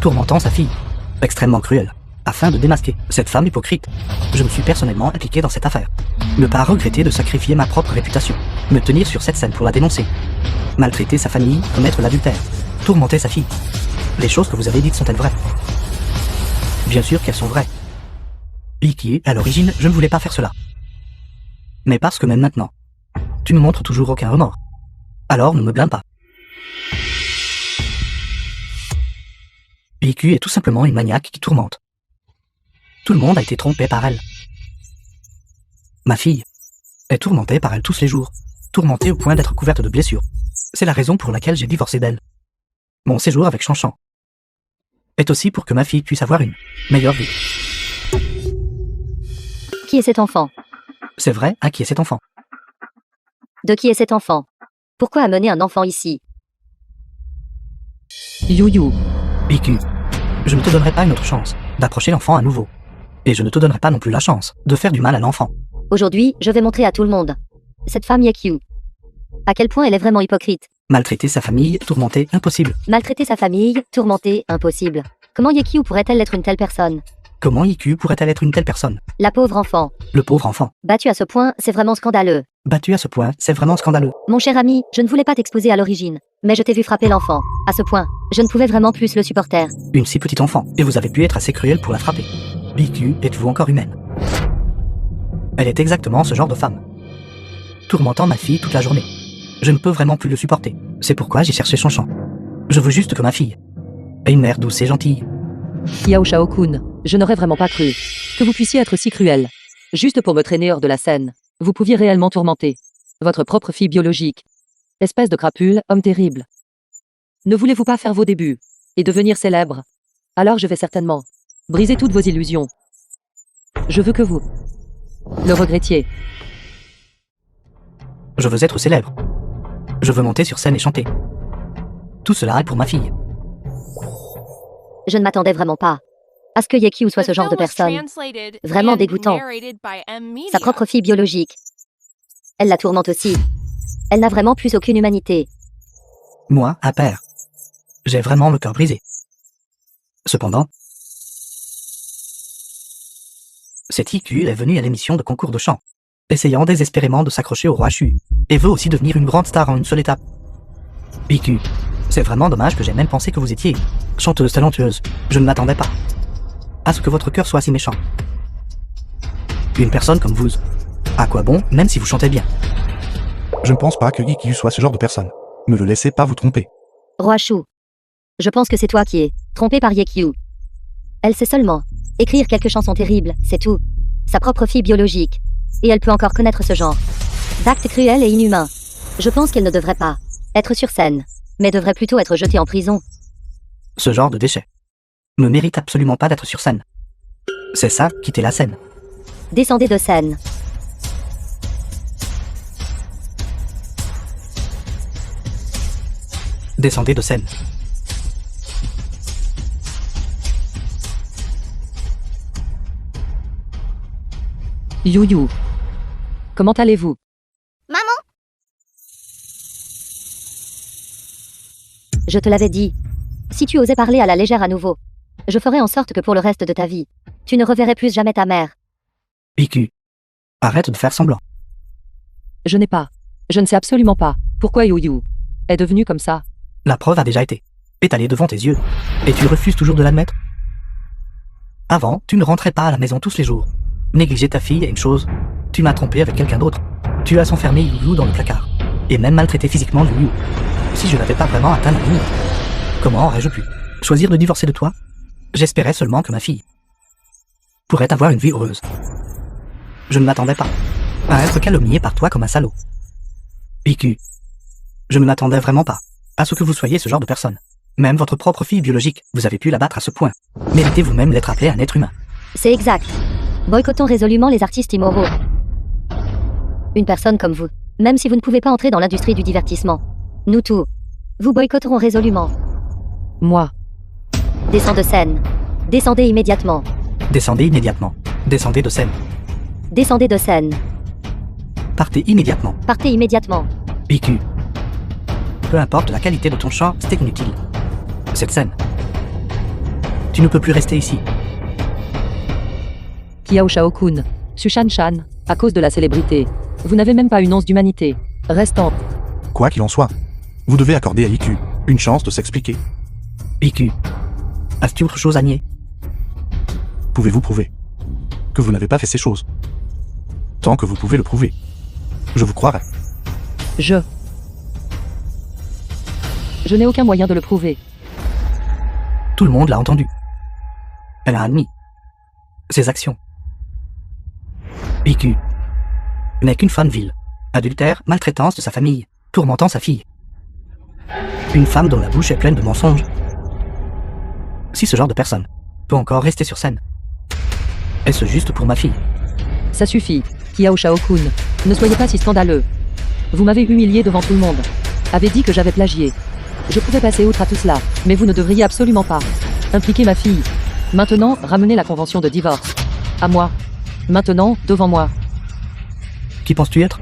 Tourmentant sa fille. Extrêmement cruelle. Afin de démasquer cette femme hypocrite, je me suis personnellement impliqué dans cette affaire. Ne pas regretter de sacrifier ma propre réputation. Me tenir sur cette scène pour la dénoncer. Maltraiter sa famille, commettre l'adultère. Tourmenter sa fille. Les choses que vous avez dites sont-elles vraies? Bien sûr qu'elles sont vraies. IQ, à l'origine, je ne voulais pas faire cela. Mais parce que même maintenant, tu ne montres toujours aucun remords. Alors ne me blâme pas. IQ est tout simplement une maniaque qui tourmente. Tout le monde a été trompé par elle. Ma fille est tourmentée par elle tous les jours, tourmentée au point d'être couverte de blessures. C'est la raison pour laquelle j'ai divorcé d'elle. Mon séjour avec Chanchan est aussi pour que ma fille puisse avoir une meilleure vie. Qui est cet enfant? C'est vrai, à qui est cet enfant? De qui est cet enfant? Pourquoi amener un enfant ici? You. IQ, je ne te donnerai pas une autre chance d'approcher l'enfant à nouveau. Et je ne te donnerai pas non plus la chance de faire du mal à l'enfant. Aujourd'hui, je vais montrer à tout le monde. Cette femme Yekyu. À quel point elle est vraiment hypocrite. Maltraiter sa famille, tourmenter, impossible. Maltraiter sa famille, tourmenter, impossible. Comment Yekyu pourrait-elle être une telle personne? Comment IQ pourrait-elle être une telle personne? La pauvre enfant. Le pauvre enfant. Battue à ce point, c'est vraiment scandaleux. Battu à ce point, c'est vraiment scandaleux. Mon cher ami, je ne voulais pas t'exposer à l'origine. Mais je t'ai vu frapper l'enfant. À ce point, je ne pouvais vraiment plus le supporter. Une si petite enfant, et vous avez pu être assez cruel pour la frapper. IQ, êtes-vous encore humaine? Elle est exactement ce genre de femme. Tourmentant ma fille toute la journée. Je ne peux vraiment plus le supporter. C'est pourquoi j'ai cherché Chanchan. Je veux juste que ma fille ait une mère douce et gentille. Yao Shao Kun, je n'aurais vraiment pas cru que vous puissiez être si cruel. Juste pour me traîner hors de la scène. Vous pouviez réellement tourmenter votre propre fille biologique. Espèce de crapule, homme terrible. Ne voulez-vous pas faire vos débuts et devenir célèbre? Alors je vais certainement briser toutes vos illusions. Je veux que vous le regrettiez. Je veux être célèbre. Je veux monter sur scène et chanter. Tout cela est pour ma fille. Je ne m'attendais vraiment pas à ce que Yekyu soit The ce genre de film was personne. translated Vraiment and dégoûtant. narrated by M. Media. Sa propre fille biologique. Elle la tourmente aussi. Elle n'a vraiment plus aucune humanité. Moi, un père. J'ai vraiment le cœur brisé. Cependant, cette IQ est venue à l'émission de concours de chant, essayant désespérément de s'accrocher au roi Chu, et veut aussi devenir une grande star en une seule étape. IQ, c'est vraiment dommage que j'ai même pensé que vous étiez chanteuse talentueuse. Je ne m'attendais pas à ce que votre cœur soit si méchant. Une personne comme vous, à quoi bon, même si vous chantez bien? Je ne pense pas que Ikyu soit ce genre de personne. Ne le laissez pas vous tromper. Roi Chou. Je pense que c'est toi qui es trompé par Yekyu. Elle sait seulement écrire quelques chansons terribles, c'est tout. Sa propre fille biologique. Et elle peut encore connaître ce genre d'actes cruels et inhumains. Je pense qu'elle ne devrait pas être sur scène, mais devrait plutôt être jetée en prison. Ce genre de déchet ne mérite absolument pas d'être sur scène. C'est ça, quitter la scène. Descendez de scène. Descendez de scène. You. Comment allez-vous? Je te l'avais dit. Si tu osais parler à la légère à nouveau, je ferais en sorte que pour le reste de ta vie, tu ne reverrais plus jamais ta mère. IQ, arrête de faire semblant. Je ne sais absolument pas pourquoi You est devenu comme ça. La preuve a déjà été étalée devant tes yeux, et tu refuses toujours de l'admettre. Avant, tu ne rentrais pas à la maison tous les jours. Négliger ta fille est une chose. Tu m'as trompé avec quelqu'un d'autre. Tu as enfermé You dans le placard, et même maltraité physiquement You. Si je n'avais pas vraiment atteint la limite, comment aurais-je pu choisir de divorcer de toi? J'espérais seulement que ma fille pourrait avoir une vie heureuse. Je ne m'attendais pas à être calomnié par toi comme un salaud. IQ, je ne m'attendais vraiment pas à ce que vous soyez ce genre de personne. Même votre propre fille biologique, vous avez pu la battre à ce point. Méritez vous-même d'être appelé un être humain. C'est exact. Boycottons résolument les artistes immoraux. Une personne comme vous, même si vous ne pouvez pas entrer dans l'industrie du divertissement, nous tous, vous boycotterons résolument. Moi. Descends de scène. Descendez immédiatement. Descendez immédiatement. Descendez de scène. Descendez de scène. Partez immédiatement. Partez immédiatement. IQ. Peu importe la qualité de ton chant, c'est inutile. Cette scène. Tu ne peux plus rester ici. Kiao Shao-kun. Sushan-chan, à cause de la célébrité. Vous n'avez même pas une once d'humanité restante. Quoi qu'il en soit, vous devez accorder à Ikyu une chance de s'expliquer. IQ. As-tu autre chose à nier? Pouvez-vous prouver que vous n'avez pas fait ces choses? Tant que vous pouvez le prouver, je vous croirai. Je n'ai aucun moyen de le prouver. Tout le monde l'a entendu. Elle a admis ses actions. IQ n'est qu'une femme vile, adultère, maltraitance de sa famille, tourmentant sa fille. Une femme dont la bouche est pleine de mensonges. Si ce genre de personne peut encore rester sur scène, est-ce juste pour ma fille? Ça suffit, Kiao Shao-kun. Ne soyez pas si scandaleux. Vous m'avez humilié devant tout le monde. Avez dit que j'avais plagié. Je pouvais passer outre à tout cela, mais vous ne devriez absolument pas impliquer ma fille. Maintenant, ramenez la convention de divorce. À moi. Maintenant, devant moi. Qui penses-tu être?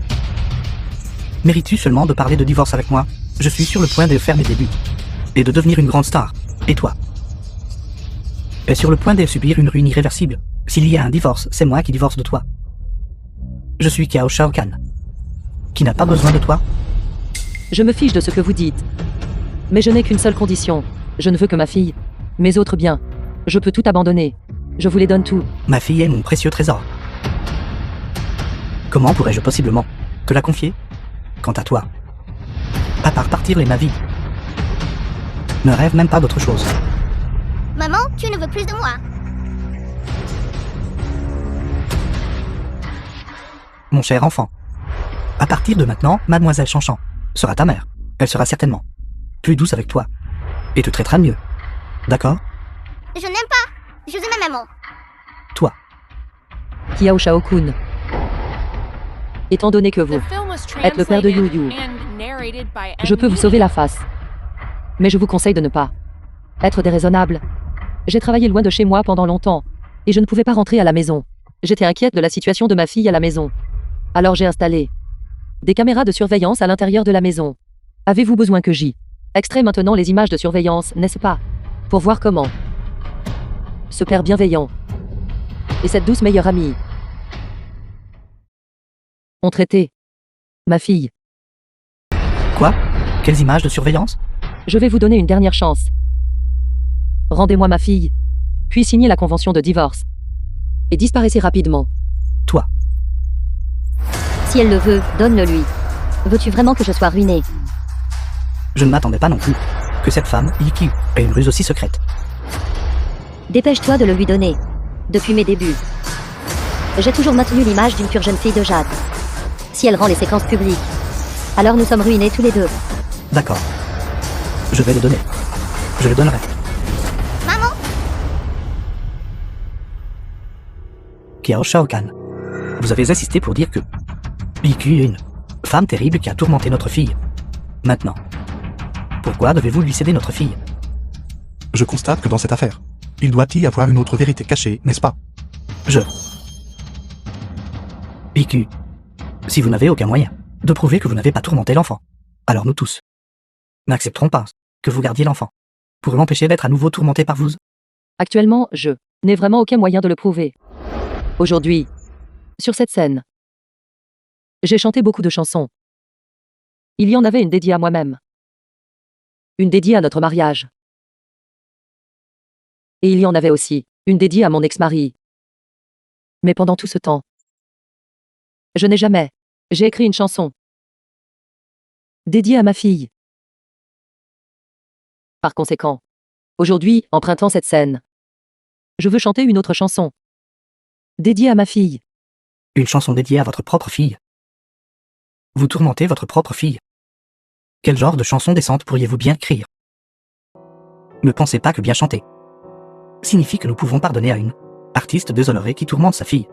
Mérites-tu seulement de parler de divorce avec moi? Je suis sur le point de faire mes débuts et de devenir une grande star. Et toi? Est sur le point de subir une ruine irréversible. S'il y a un divorce, c'est moi qui divorce de toi. Je suis Kiao Shao-kan, qui n'a pas besoin de toi. Je me fiche de ce que vous dites. Mais je n'ai qu'une seule condition. Je ne veux que ma fille. Mes autres biens. Je peux tout abandonner. Je vous les donne tout. Ma fille est mon précieux trésor. Comment pourrais-je possiblement te la confier? Quant à toi, à part partir les ma vie, ne rêve même pas d'autre chose. Maman, tu ne veux plus de moi. mon cher enfant. À partir de maintenant, mademoiselle Chanchan sera ta mère. Elle sera certainement plus douce avec toi et te traitera mieux. D'accord? Je n'aime pas. Je veux ma maman. Toi. Kiao Shao-kun. Étant donné que vous The film was êtes le père de translated Yu Yu, and narrated by je peux vous Media. sauver la face. Mais je vous conseille de ne pas être déraisonnable. J'ai travaillé loin de chez moi pendant longtemps, et je ne pouvais pas rentrer à la maison. J'étais inquiète de la situation de ma fille à la maison. Alors j'ai installé des caméras de surveillance à l'intérieur de la maison. Avez-vous besoin que j'y extrais maintenant les images de surveillance, n'est-ce pas? Pour voir comment ce père bienveillant et cette douce meilleure amie ont traité ma fille. Quoi? Quelles images de surveillance? Je vais vous donner une dernière chance. Rendez-moi ma fille, puis signez la convention de divorce. Et disparaissez rapidement. Toi. Si elle le veut, donne-le-lui. Veux-tu vraiment que je sois ruinée? Je ne m'attendais pas non plus que cette femme, Iki, ait une ruse aussi secrète. Dépêche-toi de le lui donner. Depuis mes débuts, j'ai toujours maintenu l'image d'une pure jeune fille de Jade. Si elle rend les séquences publiques, alors nous sommes ruinés tous les deux. D'accord. Je vais le donner. Je le donnerai. Maman, Kiao Shao Kahn. Vous avez assisté pour dire que Iki est une femme terrible qui a tourmenté notre fille. Maintenant, pourquoi devez-vous lui céder notre fille? Je constate que dans cette affaire, il doit y avoir une autre vérité cachée, n'est-ce pas? Iki, si vous n'avez aucun moyen de prouver que vous n'avez pas tourmenté l'enfant, alors nous tous n'accepterons pas que vous gardiez l'enfant pour l'empêcher d'être à nouveau tourmenté par vous. Actuellement, je n'ai vraiment aucun moyen de le prouver. Aujourd'hui, sur cette scène, j'ai chanté beaucoup de chansons. Il y en avait une dédiée à moi-même. Une dédiée à notre mariage. Et il y en avait aussi une dédiée à mon ex-mari. Mais pendant tout ce temps, je n'ai jamais. J'ai écrit une chanson dédiée à ma fille. Par conséquent, aujourd'hui, empruntant cette scène, je veux chanter une autre chanson dédiée à ma fille. Une chanson dédiée à votre propre fille. Vous tourmentez votre propre fille. Quel genre de chanson décente pourriez-vous bien écrire? Ne pensez pas que bien chanter signifie que nous pouvons pardonner à une artiste déshonorée qui tourmente sa fille.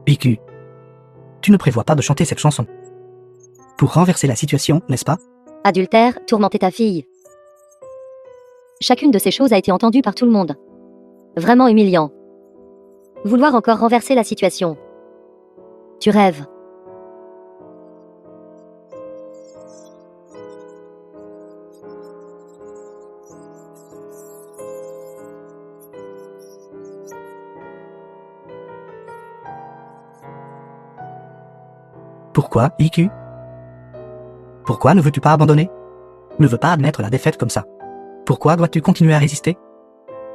Iku, tu ne prévois pas de chanter cette chanson pour renverser la situation, n'est-ce pas? Adultère, tourmenter ta fille. Chacune de ces choses a été entendue par tout le monde. Vraiment humiliant. Vouloir encore renverser la situation. Tu rêves. Pourquoi, Iku? Pourquoi ne veux-tu pas abandonner? Ne veux pas admettre la défaite comme ça? Pourquoi dois-tu continuer à résister?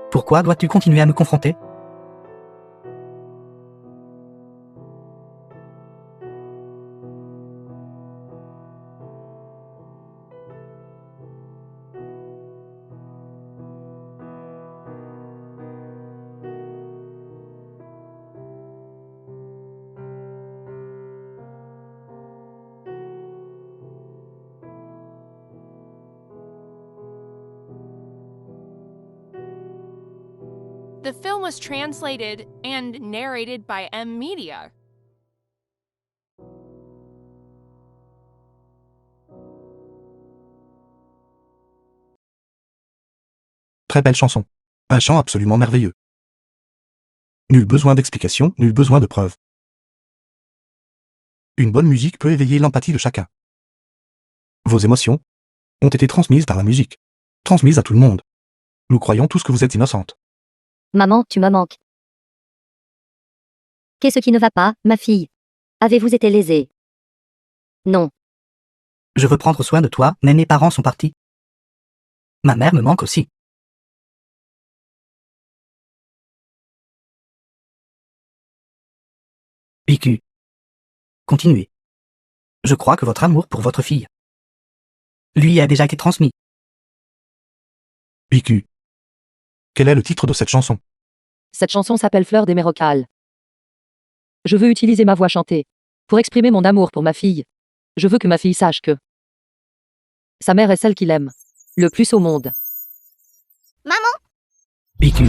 Pourquoi dois-tu continuer à me confronter? The film was translated and narrated by Media. Très belle chanson. Un chant absolument merveilleux. Nul besoin d'explication, nul besoin de preuves. Une bonne musique peut éveiller l'empathie de chacun. Vos émotions ont été transmises par la musique. Transmises à tout le monde. Nous croyons tous que vous êtes innocente. Maman, tu me manques. Qu'est-ce qui ne va pas, ma fille? Avez-vous été lésée? Non. Je veux prendre soin de toi, mais mes parents sont partis. Ma mère me manque aussi. IQ. Continuez. Je crois que votre amour pour votre fille lui a déjà été transmis. IQ. Quel est le titre de cette chanson? Cette chanson s'appelle Fleur des Mérocales. Je veux utiliser ma voix chantée pour exprimer mon amour pour ma fille. Je veux que ma fille sache que sa mère est celle qu'il aime le plus au monde. Maman, IQ.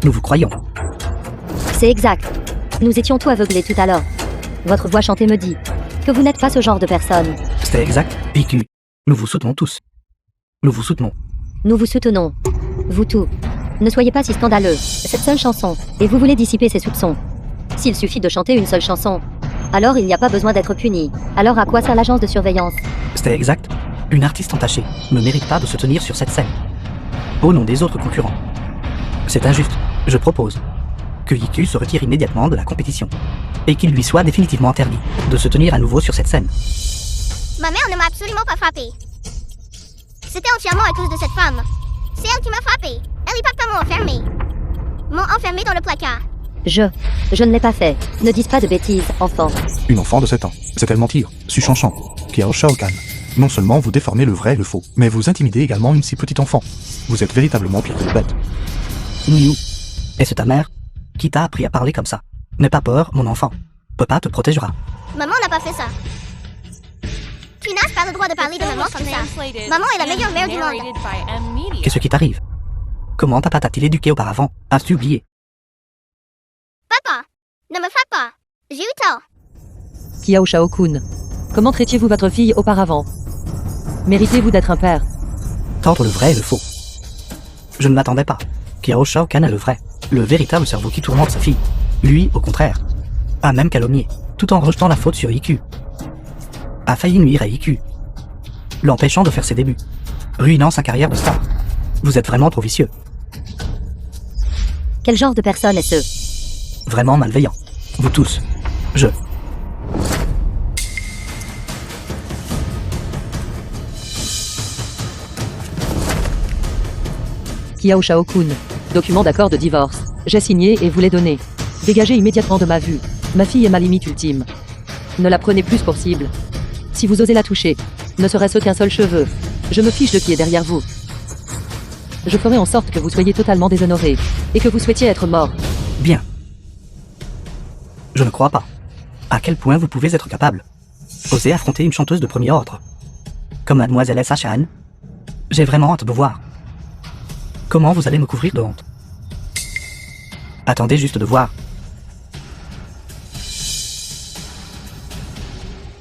Nous vous croyons. C'est exact. Nous étions tout aveuglés tout à l'heure. Votre voix chantée me dit que vous n'êtes pas ce genre de personne. C'est exact, IQ. Nous vous soutenons tous. Nous vous soutenons. Nous vous soutenons. Vous tous. Ne soyez pas si scandaleux. Cette seule chanson. Et vous voulez dissiper ces soupçons. S'il suffit de chanter une seule chanson, alors il n'y a pas besoin d'être puni. Alors à quoi sert l'agence de surveillance? C'est exact. Une artiste entachée ne mérite pas de se tenir sur cette scène. Au nom des autres concurrents. C'est injuste. Je propose que IQ se retire immédiatement de la compétition et qu'il lui soit définitivement interdit de se tenir à nouveau sur cette scène. ma mère ne m'a absolument pas frappé. C'était entièrement à cause de cette femme. C'est elle qui m'a frappé. Elle et papa m'ont enfermé. M'ont enfermé dans le placard. Je ne l'ai pas fait. Ne dites pas de bêtises, enfant. Une enfant de 7 ans. C'est-elle mentir? Suchanchan. Kiao Shao Kahn. Non seulement vous déformez le vrai et le faux, mais vous intimidez également une si petite enfant. Vous êtes véritablement pire que les bêtes. Niou. Est-ce ta mère qui t'a appris à parler comme ça? N'aie pas peur, mon enfant. Papa te protégera. Maman n'a pas fait ça. Tu n'as pas le droit de The parler de film maman was comme ça. translated Maman est la meilleure and mère du monde. narrated by M. Media. Qu'est-ce qui t'arrive? Comment papa t'a-t-il éduqué auparavant? As-tu oublié? Papa, ne me frappe pas. J'ai eu tort. Kiao Shao-kun. Comment traitiez-vous votre fille auparavant? Méritez-vous d'être un père? Tordre le vrai et le faux. Je ne m'attendais pas. Kiao Shao Kahn est le vrai, le véritable cerveau qui tourmente sa fille. Lui, au contraire, a même calomnié, tout en rejetant la faute sur IQ. A failli nuire à IQ, l'empêchant de faire ses débuts, ruinant sa carrière de star. Vous êtes vraiment trop vicieux, Quel genre de personne est-ce? vraiment malveillant. Vous tous. Je. Kiao Shao-kun. Document d'accord de divorce. J'ai signé et vous l'ai donné. Dégagez immédiatement de ma vue. Ma fille est ma limite ultime. Ne la prenez plus pour cible. Si vous osez la toucher, ne serait-ce qu'un seul cheveu, je me fiche de qui est derrière vous. Je ferai en sorte que vous soyez totalement déshonoré et que vous souhaitiez être mort. Bien. Je ne crois pas. À quel point vous pouvez être capable. Oser affronter une chanteuse de premier ordre. Comme mademoiselle S. Chan. J'ai vraiment hâte de voir. Comment vous allez me couvrir de honte? Attendez juste de voir.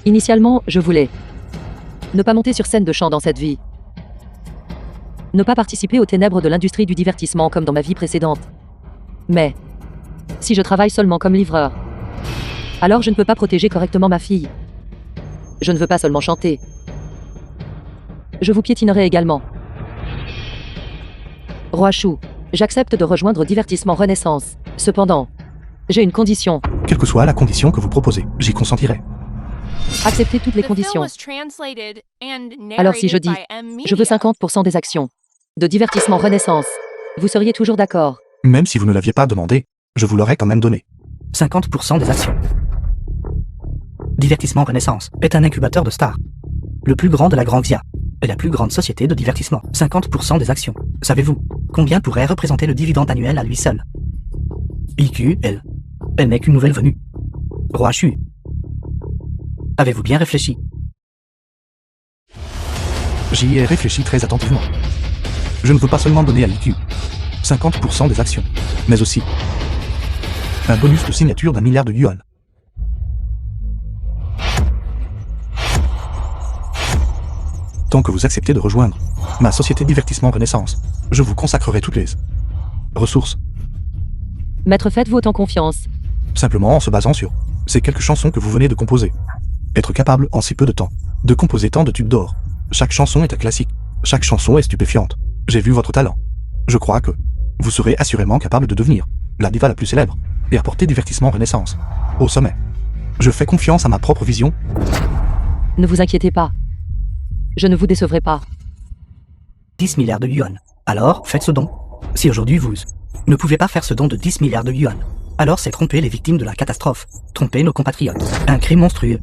Initialement, je voulais ne pas monter sur scène de chant dans cette vie. Ne pas participer aux ténèbres de l'industrie du divertissement comme dans ma vie précédente. Mais si je travaille seulement comme livreur, alors je ne peux pas protéger correctement ma fille. Je ne veux pas seulement chanter. Je vous piétinerai également. Roi Chou, j'accepte de rejoindre Divertissement Renaissance. Cependant, j'ai une condition. Quelle que soit la condition que vous proposez, j'y consentirai. Acceptez toutes les The film conditions. was translated and Alors si je dis, narrated by M. je veux Media. 50% des actions de Divertissement Renaissance, vous seriez toujours d'accord? Même si vous ne l'aviez pas demandé, je vous l'aurais quand même donné. 50% des actions. Divertissement Renaissance est un incubateur de stars. Le plus grand de la Grandvia est la plus grande société de divertissement. 50% des actions. Savez-vous combien pourrait représenter le dividende annuel à lui seul? IQ, elle n'est qu'une nouvelle venue. Roi Chu. Avez-vous bien réfléchi? J'y ai réfléchi très attentivement. Je ne veux pas seulement donner à l'IQ 50% des actions, mais aussi un bonus de signature d'1 milliard de yuan. Tant que vous acceptez de rejoindre ma société Divertissement Renaissance, je vous consacrerai toutes les ressources, Maître, faites-vous autant confiance. simplement en se basant sur ces quelques chansons que vous venez de composer. Être capable, en si peu de temps, de composer tant de tubes d'or. Chaque chanson est un classique. Chaque chanson est stupéfiante. J'ai vu votre talent. Je crois que vous serez assurément capable de devenir la diva la plus célèbre et apporter Divertissement Renaissance au sommet. Je fais confiance à ma propre vision. Ne vous inquiétez pas. Je ne vous décevrai pas. 10 milliards de yuan. Alors, faites ce don. Si aujourd'hui vous ne pouvez pas faire ce don de 10 milliards de yuan, alors c'est tromper les victimes de la catastrophe, tromper nos compatriotes. Un crime monstrueux.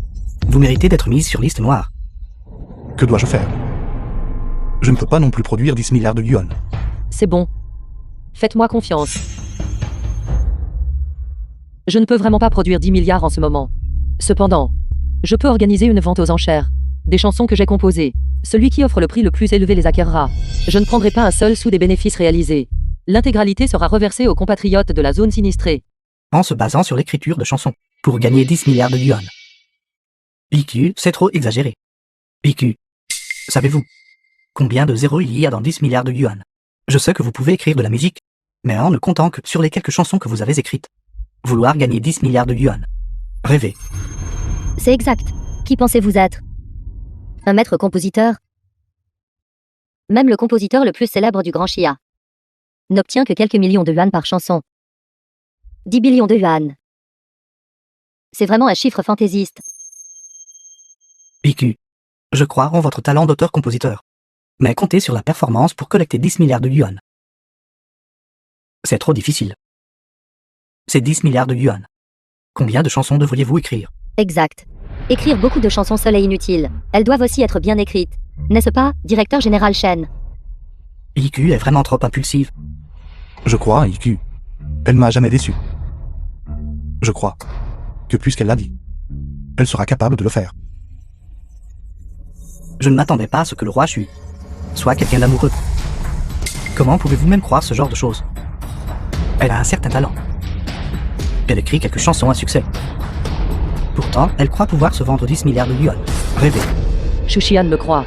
Vous méritez d'être mis sur liste noire. Que dois-je faire? Je ne peux pas non plus produire 10 milliards de yuan. C'est bon. Faites-moi confiance. Je ne peux vraiment pas produire 10 milliards en ce moment. Cependant, je peux organiser une vente aux enchères. Des chansons que j'ai composées. Celui qui offre le prix le plus élevé les acquérera. Je ne prendrai pas un seul sou des bénéfices réalisés. L'intégralité sera reversée aux compatriotes de la zone sinistrée. En se basant sur l'écriture de chansons, pour gagner 10 milliards de yuan. IQ, c'est trop exagéré. IQ, savez-vous combien de zéros il y a dans 10 milliards de yuan? Je sais que vous pouvez écrire de la musique, mais en ne comptant que sur les quelques chansons que vous avez écrites. Vouloir gagner 10 milliards de yuan. Rêvez. C'est exact. Qui pensez-vous être? Un maître compositeur? Même le compositeur le plus célèbre du Grand Chia n'obtient que quelques millions de yuan par chanson. 10 billions de yuan. C'est vraiment un chiffre fantaisiste. IQ, je crois en votre talent d'auteur-compositeur. Mais comptez sur la performance pour collecter 10 milliards de yuan. C'est trop difficile. C'est 10 milliards de yuan. Combien de chansons devriez-vous écrire? Exact. Écrire beaucoup de chansons seules est inutile. Elles doivent aussi être bien écrites. N'est-ce pas, directeur général Chen? IQ est vraiment trop impulsive. Je crois à IQ. Elle m'a jamais déçu. Je crois que puisqu'elle l'a dit, elle sera capable de le faire. Je ne m'attendais pas à ce que le roi Shu soit quelqu'un d'amoureux. Comment pouvez-vous même croire ce genre de choses? Elle a un certain talent. Elle écrit quelques chansons à succès. Pourtant, elle croit pouvoir se vendre 10 milliards de yuan. Rêvez. Shushian me croit.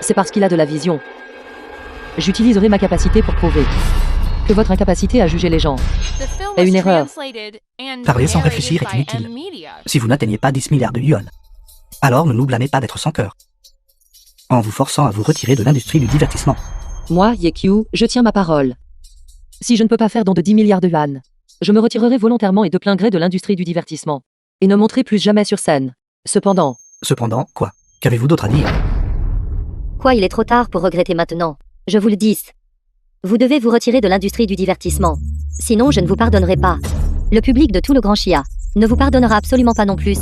C'est parce qu'il a de la vision. J'utiliserai ma capacité pour prouver que votre incapacité à juger les gens The film est was une erreur. translated and Parler sans narrated réfléchir est by inutile. M Media. Si vous n'atteignez pas 10 milliards de yuan, alors ne nous blâmez pas d'être sans cœur. En vous forçant à vous retirer de l'industrie du divertissement. Moi, Yekyu, je tiens ma parole. Si je ne peux pas faire don de 10 milliards de yuan, je me retirerai volontairement et de plein gré de l'industrie du divertissement. Et ne monterai plus jamais sur scène. Cependant, Quoi? Qu'avez-vous d'autre à dire? Quoi, il est trop tard pour regretter maintenant. Je vous le dis. Vous devez vous retirer de l'industrie du divertissement. Sinon, je ne vous pardonnerai pas. Le public de tout le Grand Chia ne vous pardonnera absolument pas non plus.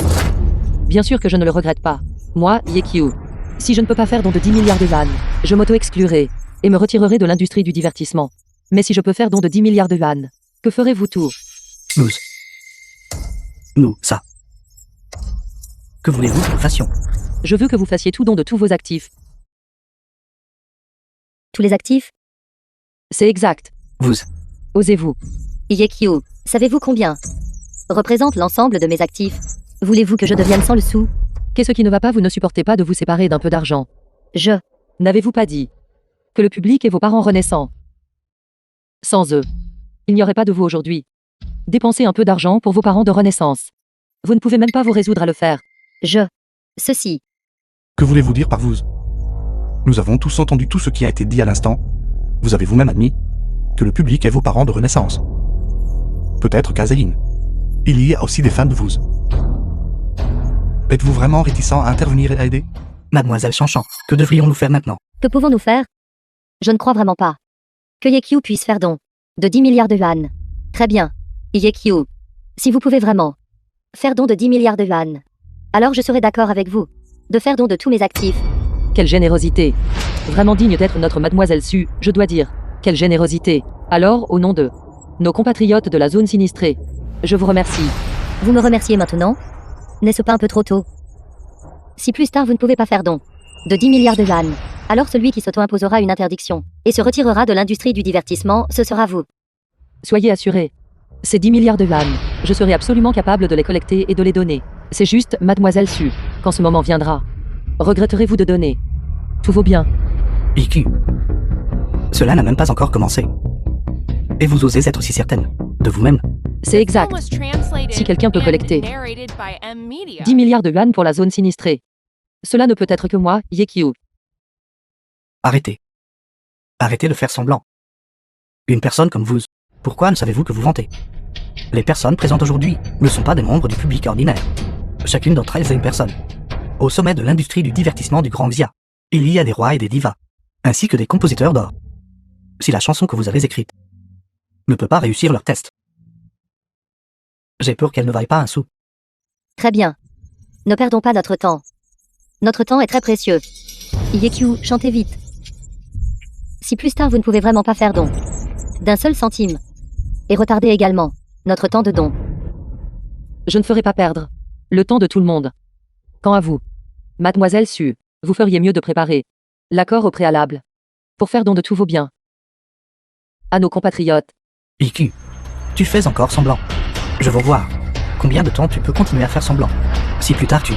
bien sûr que je ne le regrette pas. Moi, Yekyu. Si je ne peux pas faire don de 10 milliards de yuan, je m'auto-exclurai et me retirerai de l'industrie du divertissement. Mais si je peux faire don de 10 milliards de yuan, que ferez-vous tout? Nous, ça. Que voulez-vous que nous fassions? Je veux que vous fassiez tout don de tous vos actifs. Tous les actifs? C'est exact. Vous. Osez-vous. Yekyu, savez-vous combien représente l'ensemble de mes actifs? Voulez-vous que je devienne sans le sou? Qu'est-ce qui ne va pas? Vous ne supportez pas de vous séparer d'un peu d'argent. N'avez-vous pas dit que le public et vos parents renaissants? Sans eux, il n'y aurait pas de vous aujourd'hui. Dépensez un peu d'argent pour vos parents de renaissance. Vous ne pouvez même pas vous résoudre à le faire. Ceci. Que voulez-vous dire par vous? Nous avons tous entendu tout ce qui a été dit à l'instant. Vous avez vous-même admis que le public est vos parents de renaissance. Peut-être qu'Azéline. Il y a aussi des fans de vous. Êtes-vous vraiment réticent à intervenir et à aider? Mademoiselle Chanchan, que devrions-nous faire maintenant? Que pouvons-nous faire? Je ne crois vraiment pas que Yekyu puisse faire don de 10 milliards de yuan. Très bien. Yekyu, si vous pouvez vraiment faire don de 10 milliards de yuan, alors je serai d'accord avec vous de faire don de tous mes actifs. Quelle générosité. Vraiment digne d'être notre mademoiselle Su, je dois dire. Quelle générosité. Alors, au nom de nos compatriotes de la zone sinistrée, je vous remercie. Vous me remerciez maintenant? N'est-ce pas un peu trop tôt? Si plus tard vous ne pouvez pas faire don de 10 milliards de yuan, alors celui qui s'auto-imposera une interdiction et se retirera de l'industrie du divertissement, ce sera vous. Soyez assurés. Ces 10 milliards de yuan, je serai absolument capable de les collecter et de les donner. C'est juste, mademoiselle Su, quand ce moment viendra. Regretterez-vous de donner tous vos biens? IQ. Cela n'a même pas encore commencé. Et vous osez être si certaine de vous-même? C'est exact. Si quelqu'un peut collecter 10 milliards de yuan pour la zone sinistrée, cela ne peut être que moi, Yekyu. Arrêtez. Arrêtez de faire semblant. Une personne comme vous, pourquoi ne savez-vous que vous vantez? Les personnes présentes aujourd'hui ne sont pas des membres du public ordinaire. Chacune d'entre elles est une personne au sommet de l'industrie du divertissement du Grand Xia. Il y a des rois et des divas, ainsi que des compositeurs d'or. Si la chanson que vous avez écrite ne peut pas réussir leur test, j'ai peur qu'elle ne vaille pas un sou. Très bien. Ne perdons pas notre temps. Notre temps est très précieux. Yekyu, chantez vite. Si plus tard vous ne pouvez vraiment pas faire don d'un seul centime, et retarder également notre temps de don. Je ne ferai pas perdre le temps de tout le monde. Quant à vous, Mademoiselle Su, vous feriez mieux de préparer l'accord au préalable pour faire don de tous vos biens à nos compatriotes. Iku, tu fais encore semblant. Je veux voir combien de temps tu peux continuer à faire semblant. Si plus tard tu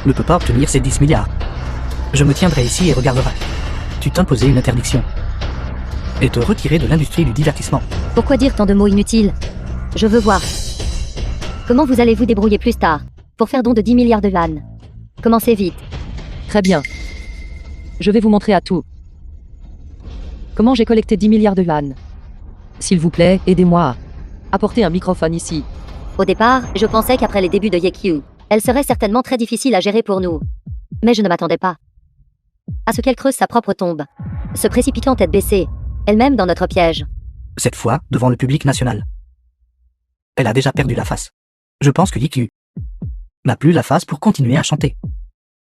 ne peux pas obtenir ces 10 milliards, je me tiendrai ici et regarderai. Tu t'imposais une interdiction et te retirer de l'industrie du divertissement. Pourquoi dire tant de mots inutiles? Je veux voir. Comment vous allez vous débrouiller plus tard pour faire don de 10 milliards de yuan? Commencez vite. Très bien. Je vais vous montrer à tout. Comment j'ai collecté 10 milliards de yuan. S'il vous plaît, aidez-moi. Apportez un microphone ici. Au départ, je pensais qu'après les débuts de Yekyu, elle serait certainement très difficile à gérer pour nous. Mais je ne m'attendais pas à ce qu'elle creuse sa propre tombe, se précipitant tête baissée, elle-même dans notre piège. Cette fois, devant le public national, elle a déjà perdu la face. Je pense que Iku n'a plus la face pour continuer à chanter.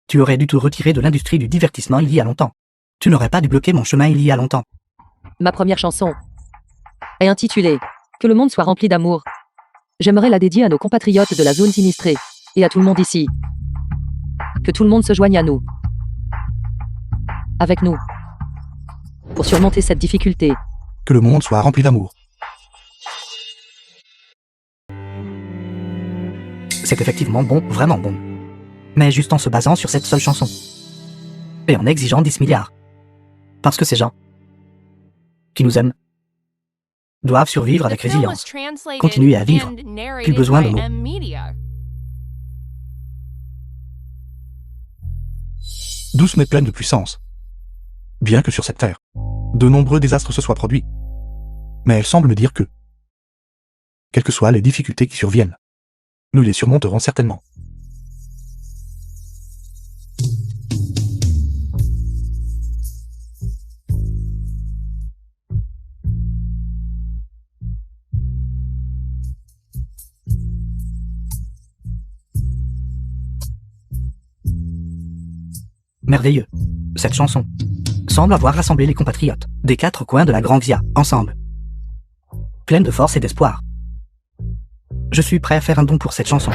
Tu aurais dû te retirer de l'industrie du divertissement il y a longtemps. Tu n'aurais pas dû bloquer mon chemin il y a longtemps. Ma première chanson est intitulée « Que le monde soit rempli d'amour ». J'aimerais la dédier à nos compatriotes de la zone sinistrée et à tout le monde ici. Que tout le monde se joigne à nous. Avec nous. Pour surmonter cette difficulté. Que le monde soit rempli d'amour. C'est effectivement bon, vraiment bon. Mais juste en se basant sur cette seule chanson. Et en exigeant 10 milliards. Parce que ces gens qui nous aiment doivent survivre avec résilience. Continuer à vivre. Plus besoin de mots. Douce mais pleine de puissance. Bien que sur cette terre, de nombreux désastres se soient produits. Mais elle semble me dire que, quelles que soient les difficultés qui surviennent, nous les surmonterons certainement. Merveilleux. Cette chanson semble avoir rassemblé les compatriotes des 4 coins de la Grand Xia, ensemble. Pleine de force et d'espoir. Je suis prêt à faire un don pour cette chanson.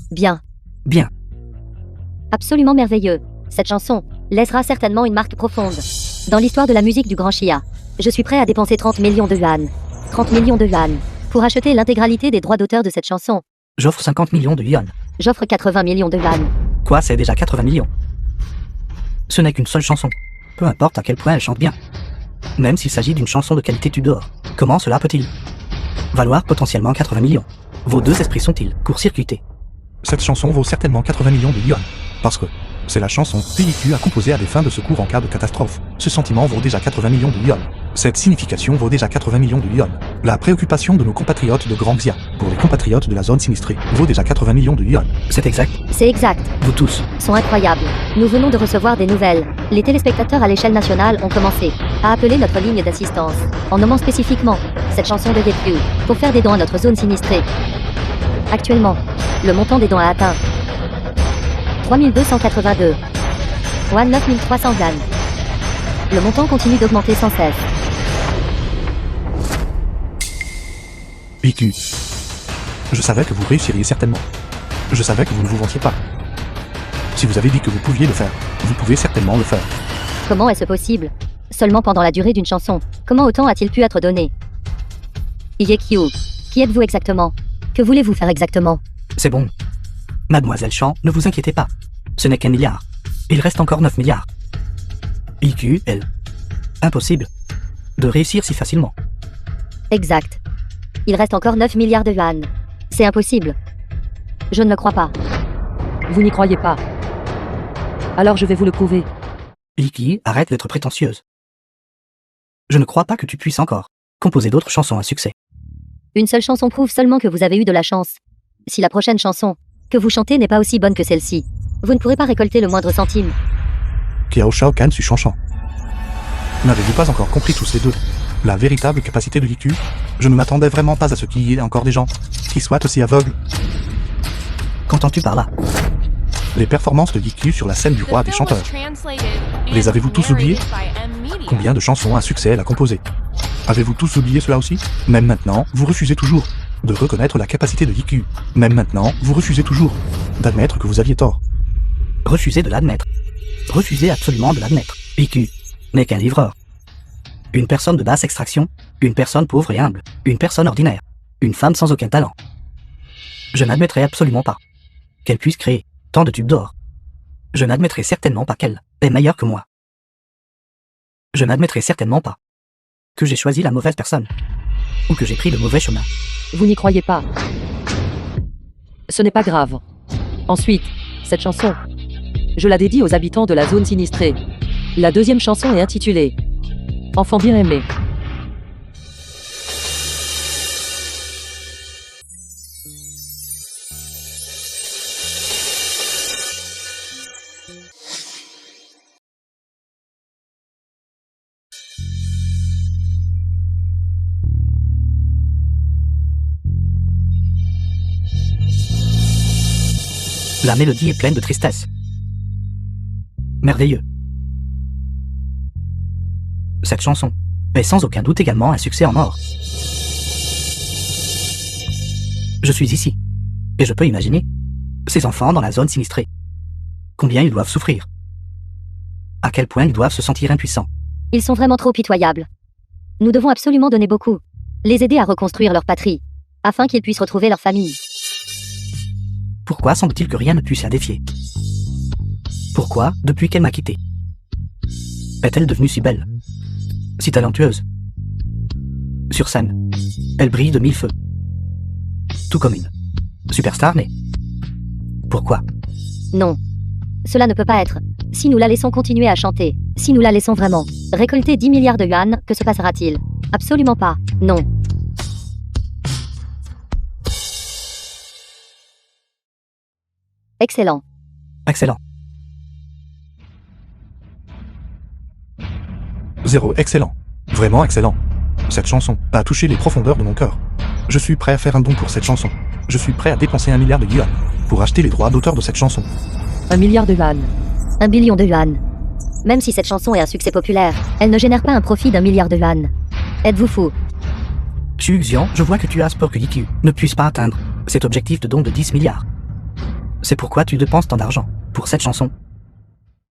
Bien. Bien. Absolument merveilleux. Cette chanson laissera certainement une marque profonde dans l'histoire de la musique du Grand Xia. Je suis prêt à dépenser 30 millions de yuan. 30 millions de yuan. Pour acheter l'intégralité des droits d'auteur de cette chanson. J'offre 50 millions de yuan. J'offre 80 millions de yuan. Quoi, c'est déjà 80 millions. Ce n'est qu'une seule chanson. Peu importe à quel point elle chante bien. Même s'il s'agit d'une chanson de qualité Tudor. Comment cela peut-il valoir potentiellement 80 millions? Vos deux esprits sont-ils court-circuités? Cette chanson vaut certainement 80 millions de yuan. Parce que c'est la chanson que Iku a composée à des fins de secours en cas de catastrophe. Ce sentiment vaut déjà 80 millions de yuan. Cette signification vaut déjà 80 millions de yuan. La préoccupation de nos compatriotes de Grand Xia, pour les compatriotes de la zone sinistrée, vaut déjà 80 millions de yuan. C'est exact. C'est exact. Vous tous. Sont incroyables. Nous venons de recevoir des nouvelles. Les téléspectateurs à l'échelle nationale ont commencé à appeler notre ligne d'assistance, en nommant spécifiquement cette chanson de Yekyu, pour faire des dons à notre zone sinistrée. Actuellement, le montant des dons a atteint 3282. 9300 yuan. Le montant continue d'augmenter sans cesse. Iku. Je savais que vous réussiriez certainement. Je savais que vous ne vous vantiez pas. Si vous avez dit que vous pouviez le faire, vous pouvez certainement le faire. Comment est-ce possible? Seulement pendant la durée d'une chanson. Comment autant a-t-il pu être donné? Yekyu, qui êtes-vous exactement? Que voulez-vous faire exactement? C'est bon. Mademoiselle Chan, ne vous inquiétez pas. Ce n'est qu'un milliard. Il reste encore 9 milliards. IQ, elle. Impossible de réussir si facilement. Exact. Il reste encore 9 milliards de yuan. C'est impossible. Je ne le crois pas. Vous n'y croyez pas. Alors je vais vous le prouver. Iki, arrête d'être prétentieuse. Je ne crois pas que tu puisses encore composer d'autres chansons à succès. Une seule chanson prouve seulement que vous avez eu de la chance. Si la prochaine chanson que vous chantez n'est pas aussi bonne que celle-ci, vous ne pourrez pas récolter le moindre centime. Kiao Shao Kan Su Chanchan. N'avez-vous pas encore compris tous ces deux la véritable capacité de l'IQ? Je ne m'attendais vraiment pas à ce qu'il y ait encore des gens qui soient aussi aveugles. Qu'entends-tu par là? Les performances de l'IQ sur la scène du The roi des film was chanteurs. translated Les and avez-vous tous oubliés? narrated by M. Media. Combien de chansons à succès elle a composées? Avez-vous tous oublié cela aussi? Même maintenant, vous refusez toujours de reconnaître la capacité de l'IQ. Même maintenant, vous refusez toujours d'admettre que vous aviez tort. Refusez de l'admettre. Refusez absolument de l'admettre. IQ n'est qu'un livreur. Une personne de basse extraction, une personne pauvre et humble, une personne ordinaire, une femme sans aucun talent. Je n'admettrai absolument pas qu'elle puisse créer tant de tubes d'or. Je n'admettrai certainement pas qu'elle est meilleure que moi. Je n'admettrai certainement pas que j'ai choisi la mauvaise personne ou que j'ai pris le mauvais chemin. Vous n'y croyez pas. Ce n'est pas grave. Ensuite, cette chanson. Je la dédie aux habitants de la zone sinistrée. La deuxième chanson est intitulée Enfant bien aimé. La mélodie est pleine de tristesse. Merveilleux. Cette chanson est sans aucun doute également un succès en or. Je suis ici, et je peux imaginer ces enfants dans la zone sinistrée. Combien ils doivent souffrir. À quel point ils doivent se sentir impuissants. Ils sont vraiment trop pitoyables. Nous devons absolument donner beaucoup. Les aider à reconstruire leur patrie, afin qu'ils puissent retrouver leur famille. Pourquoi semble-t-il que rien ne puisse la défier? Pourquoi, depuis qu'elle m'a quitté, est-elle devenue si belle, si talentueuse? Sur scène, elle brille de mille feux. Tout comme une superstar née. Pourquoi? Non. Cela ne peut pas être. Si nous la laissons continuer à chanter, si nous la laissons vraiment récolter 10 milliards de yuan, que se passera-t-il? Absolument pas. Non. Excellent. Excellent. 0 excellent. Vraiment excellent. Cette chanson a touché les profondeurs de mon cœur. Je suis prêt à faire un don pour cette chanson. Je suis prêt à dépenser 1 milliard de yuan pour acheter les droits d'auteur de cette chanson. 1 milliard de yuan. 1 billion de yuan. Même si cette chanson est un succès populaire, elle ne génère pas un profit d'1 milliard de yuan. Êtes-vous fou? Xu Xian, je vois que tu as peur que IQ ne puisse pas atteindre cet objectif de don de 10 milliards. C'est pourquoi tu dépenses tant d'argent pour cette chanson.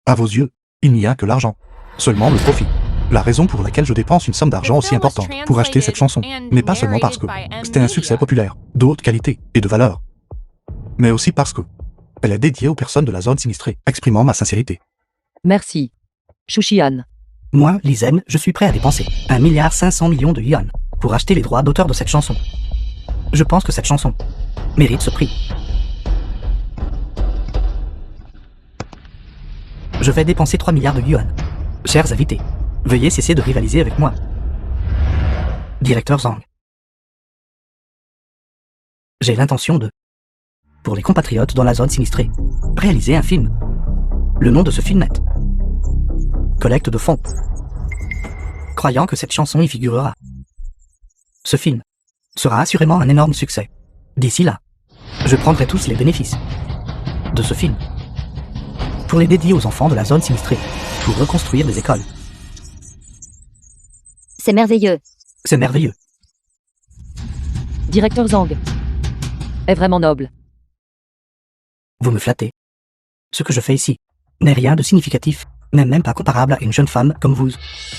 À vos yeux, il n'y a que l'argent. Seulement le profit. La raison pour laquelle je dépense une somme d'argent aussi importante pour acheter cette chanson n'est pas seulement parce que c'était un succès populaire, de haute qualité et de valeur, mais aussi parce que elle est dédiée aux personnes de la zone sinistrée, exprimant ma sincérité. Merci. Shushian. Moi, Lizen, je suis prêt à dépenser 1,5 milliard de yuan pour acheter les droits d'auteur de cette chanson. Je pense que cette chanson mérite ce prix. Je vais dépenser 3 milliards de yuan. Chers invités, veuillez cesser de rivaliser avec moi. Directeur Zhang. J'ai l'intention de, pour les compatriotes dans la zone sinistrée, réaliser un film. Le nom de ce film est Collecte de fonds. Croyant que cette chanson y figurera. Ce film sera assurément un énorme succès. D'ici là, je prendrai tous les bénéfices de ce film pour les dédier aux enfants de la zone sinistrée, pour reconstruire des écoles. C'est merveilleux. C'est merveilleux. Directeur Zhang. Est vraiment noble. Vous me flattez. Ce que je fais ici n'est rien de significatif, n'est même pas comparable à une jeune femme comme vous,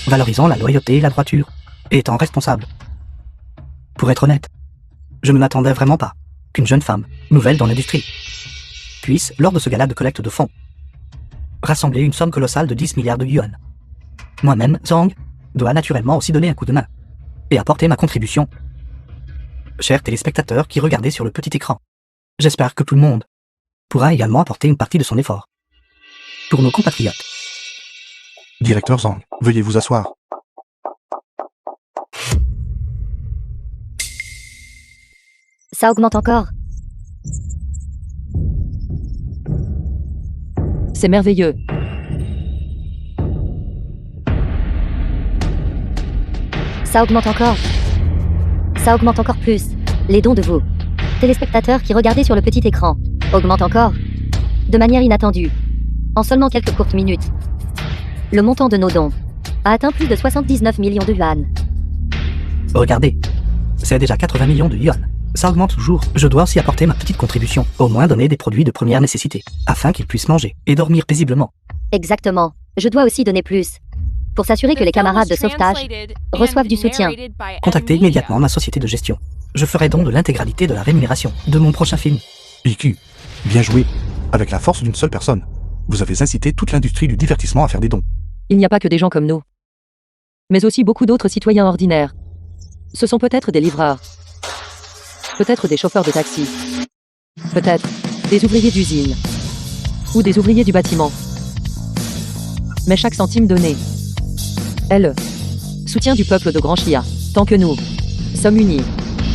valorisant la loyauté et la droiture, et étant responsable. Pour être honnête, je ne m'attendais vraiment pas qu'une jeune femme, nouvelle dans l'industrie, puisse, lors de ce gala de collecte de fonds, rassembler une somme colossale de 10 milliards de yuan. Moi-même, Zhang, dois naturellement aussi donner un coup de main, et apporter ma contribution. Chers téléspectateurs qui regardez sur le petit écran, j'espère que tout le monde pourra également apporter une partie de son effort. Pour nos compatriotes. Directeur Zhang, veuillez vous asseoir. Ça augmente encore. C'est merveilleux. Ça augmente encore. Ça augmente encore plus. Les dons de vous, téléspectateurs qui regardez sur le petit écran, augmentent encore. De manière inattendue. En seulement quelques courtes minutes. Le montant de nos dons a atteint plus de 79 millions de yuan. Regardez, c'est déjà 80 millions de yuan. Ça augmente toujours. Je dois aussi apporter ma petite contribution, au moins donner des produits de première nécessité, afin qu'ils puissent manger et dormir paisiblement. Exactement. Je dois aussi donner plus. Pour s'assurer que les camarades de sauvetage reçoivent du soutien. Contactez immédiatement ma société de gestion. Je ferai don de l'intégralité de la rémunération de mon prochain film. IQ, bien joué. Avec la force d'une seule personne, vous avez incité toute l'industrie du divertissement à faire des dons. Il n'y a pas que des gens comme nous, mais aussi beaucoup d'autres citoyens ordinaires. Ce sont peut-être des livreurs, peut-être des chauffeurs de taxi, peut-être des ouvriers d'usine, ou des ouvriers du bâtiment. Mais chaque centime donné est le soutien du peuple de Grand Chia. Tant que nous sommes unis,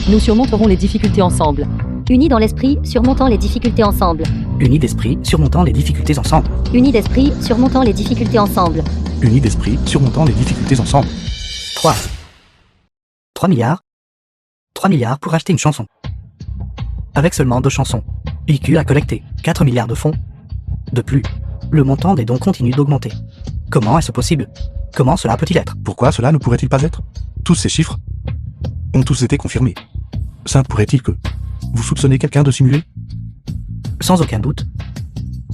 nous surmonterons les difficultés ensemble. Unis dans l'esprit, surmontant les difficultés ensemble. Unis d'esprit, surmontant les difficultés ensemble. Unis d'esprit, surmontant les difficultés ensemble. Unis d'esprit, surmontant les difficultés ensemble. 3 milliards 3 milliards pour acheter une chanson. Avec seulement 2 chansons, IQ a collecté 4 milliards de fonds. De plus, le montant des dons continue d'augmenter. Comment est-ce possible? Comment cela peut-il être? Pourquoi cela ne pourrait-il pas être? Tous ces chiffres ont tous été confirmés. Ça pourrait-il que vous soupçonnez quelqu'un de simuler? Sans aucun doute.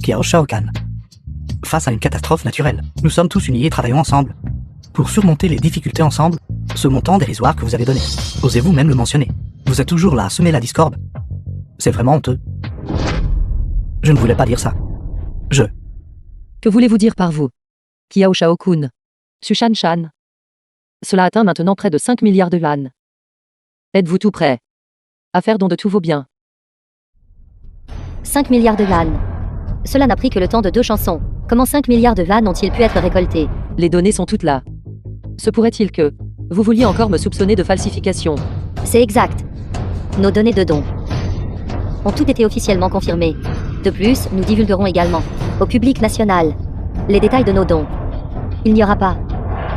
Kiao Shao Kahn. Face à une catastrophe naturelle, nous sommes tous unis et travaillons ensemble. Pour surmonter les difficultés ensemble, ce montant dérisoire que vous avez donné, osez-vous même le mentionner? Vous êtes toujours là à semer la discorde. C'est vraiment honteux. Je ne voulais pas dire ça. Que voulez-vous dire par vous? Kiao Shao-kun. Sushan Shan. Cela atteint maintenant près de 5 milliards de yuan. Êtes-vous tout prêt à faire don de tous vos biens? 5 milliards de yuan. Cela n'a pris que le temps de 2 chansons. Comment 5 milliards de yuan ont-ils pu être récoltés? Les données sont toutes là. Se pourrait-il que vous vouliez encore me soupçonner de falsification? C'est exact. Nos données de dons ont toutes été officiellement confirmées. De plus, nous divulguerons également au public national les détails de nos dons. Il n'y aura pas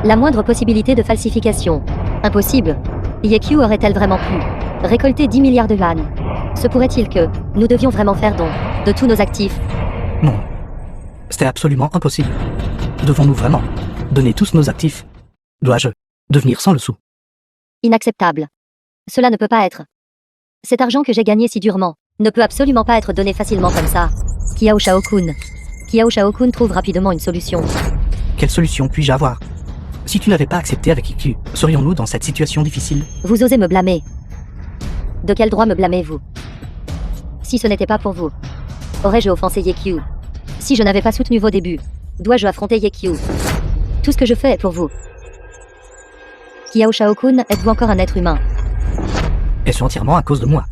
la moindre possibilité de falsification. Impossible. Yekyu aurait-elle vraiment pu récolter 10 milliards de yuan? Se pourrait-il que nous devions vraiment faire don de tous nos actifs? Non. C'était absolument impossible. Devons-nous vraiment donner tous nos actifs? Dois-je devenir sans le sou? Inacceptable. Cela ne peut pas être. Cet argent que j'ai gagné si durement ne peut absolument pas être donné facilement comme ça. Kiao Shao-kun. Kiao Shao-kun trouve rapidement une solution. Quelle solution puis-je avoir? Si tu n'avais pas accepté avec IQ, serions-nous dans cette situation difficile? Vous osez me blâmer. De quel droit me blâmez-vous? Si ce n'était pas pour vous, aurais-je offensé Yekyu? Si je n'avais pas soutenu vos débuts, dois-je affronter Yekyu? Tout ce que je fais est pour vous. Kiao Shao-kun, êtes-vous encore un être humain? Est-ce entièrement à cause de moi?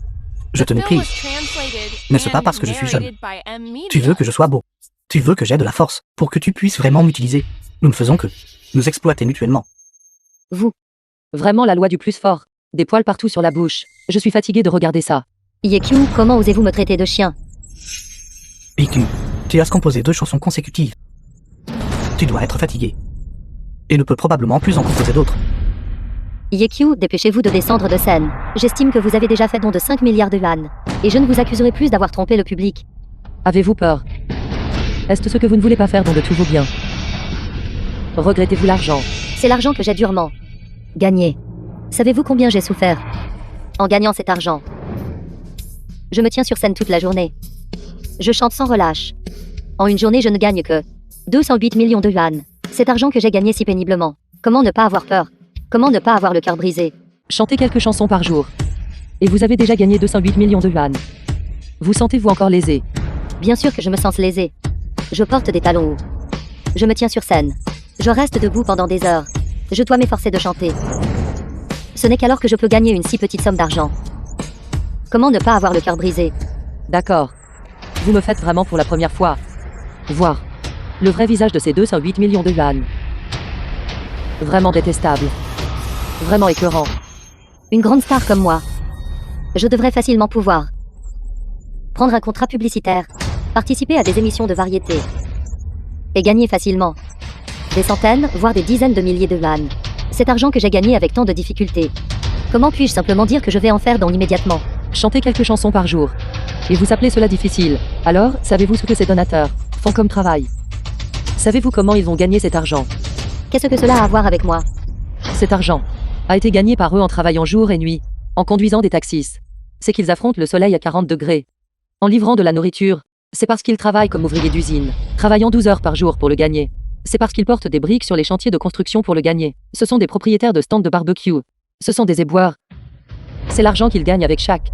Je te méprise. N'est-ce pas parce que je suis jeune? Tu veux que je sois beau. Tu veux que j'aie de la force pour que tu puisses vraiment m'utiliser. Nous ne faisons que nous exploiter mutuellement. Vous. Vraiment la loi du plus fort. Des poils partout sur la bouche. Je suis fatigué de regarder ça. Yekyu, comment osez-vous me traiter de chien? IQ, tu as composé 2 chansons consécutives. Tu dois être fatigué. Et ne peux probablement plus en composer d'autres. Yekyu, dépêchez-vous de descendre de scène. J'estime que vous avez déjà fait don de 5 milliards de yuan. Et je ne vous accuserai plus d'avoir trompé le public. Avez-vous peur? Est-ce ce que vous ne voulez pas faire don de tous vos biens? Regrettez-vous l'argent? C'est l'argent que j'ai durement gagné. Savez-vous combien j'ai souffert en gagnant cet argent? Je me tiens sur scène toute la journée. Je chante sans relâche. En une journée, je ne gagne que 208 millions de yuan. Cet argent que j'ai gagné si péniblement. Comment ne pas avoir peur? Comment ne pas avoir le cœur brisé? Chantez quelques chansons par jour. Et vous avez déjà gagné 208 millions de yuan. Vous sentez-vous encore lésé? Bien sûr que je me sens lésée. Je porte des talons hauts. Je me tiens sur scène. Je reste debout pendant des heures. Je dois m'efforcer de chanter. Ce n'est qu'alors que je peux gagner une si petite somme d'argent. Comment ne pas avoir le cœur brisé? D'accord. Vous me faites vraiment pour la première fois voir le vrai visage de ces 208 millions de yuan. Vraiment détestable. Vraiment écœurant. Une grande star comme moi. Je devrais facilement pouvoir prendre un contrat publicitaire, participer à des émissions de variété et gagner facilement des centaines, voire des dizaines de milliers de yuan. Cet argent que j'ai gagné avec tant de difficultés. Comment puis-je simplement dire que je vais en faire don immédiatement? Chantez quelques chansons par jour. Et vous appelez cela difficile. Alors, savez-vous ce que ces donateurs font comme travail? Savez-vous comment ils ont gagné cet argent? Qu'est-ce que cela a à voir avec moi? Cet argent a été gagné par eux en travaillant jour et nuit, en conduisant des taxis. C'est qu'ils affrontent le soleil à 40 degrés. En livrant de la nourriture, c'est parce qu'ils travaillent comme ouvriers d'usine, travaillant 12 heures par jour pour le gagner. C'est parce qu'ils portent des briques sur les chantiers de construction pour le gagner. Ce sont des propriétaires de stands de barbecue. Ce sont des éboueurs. C'est l'argent qu'ils gagnent avec chaque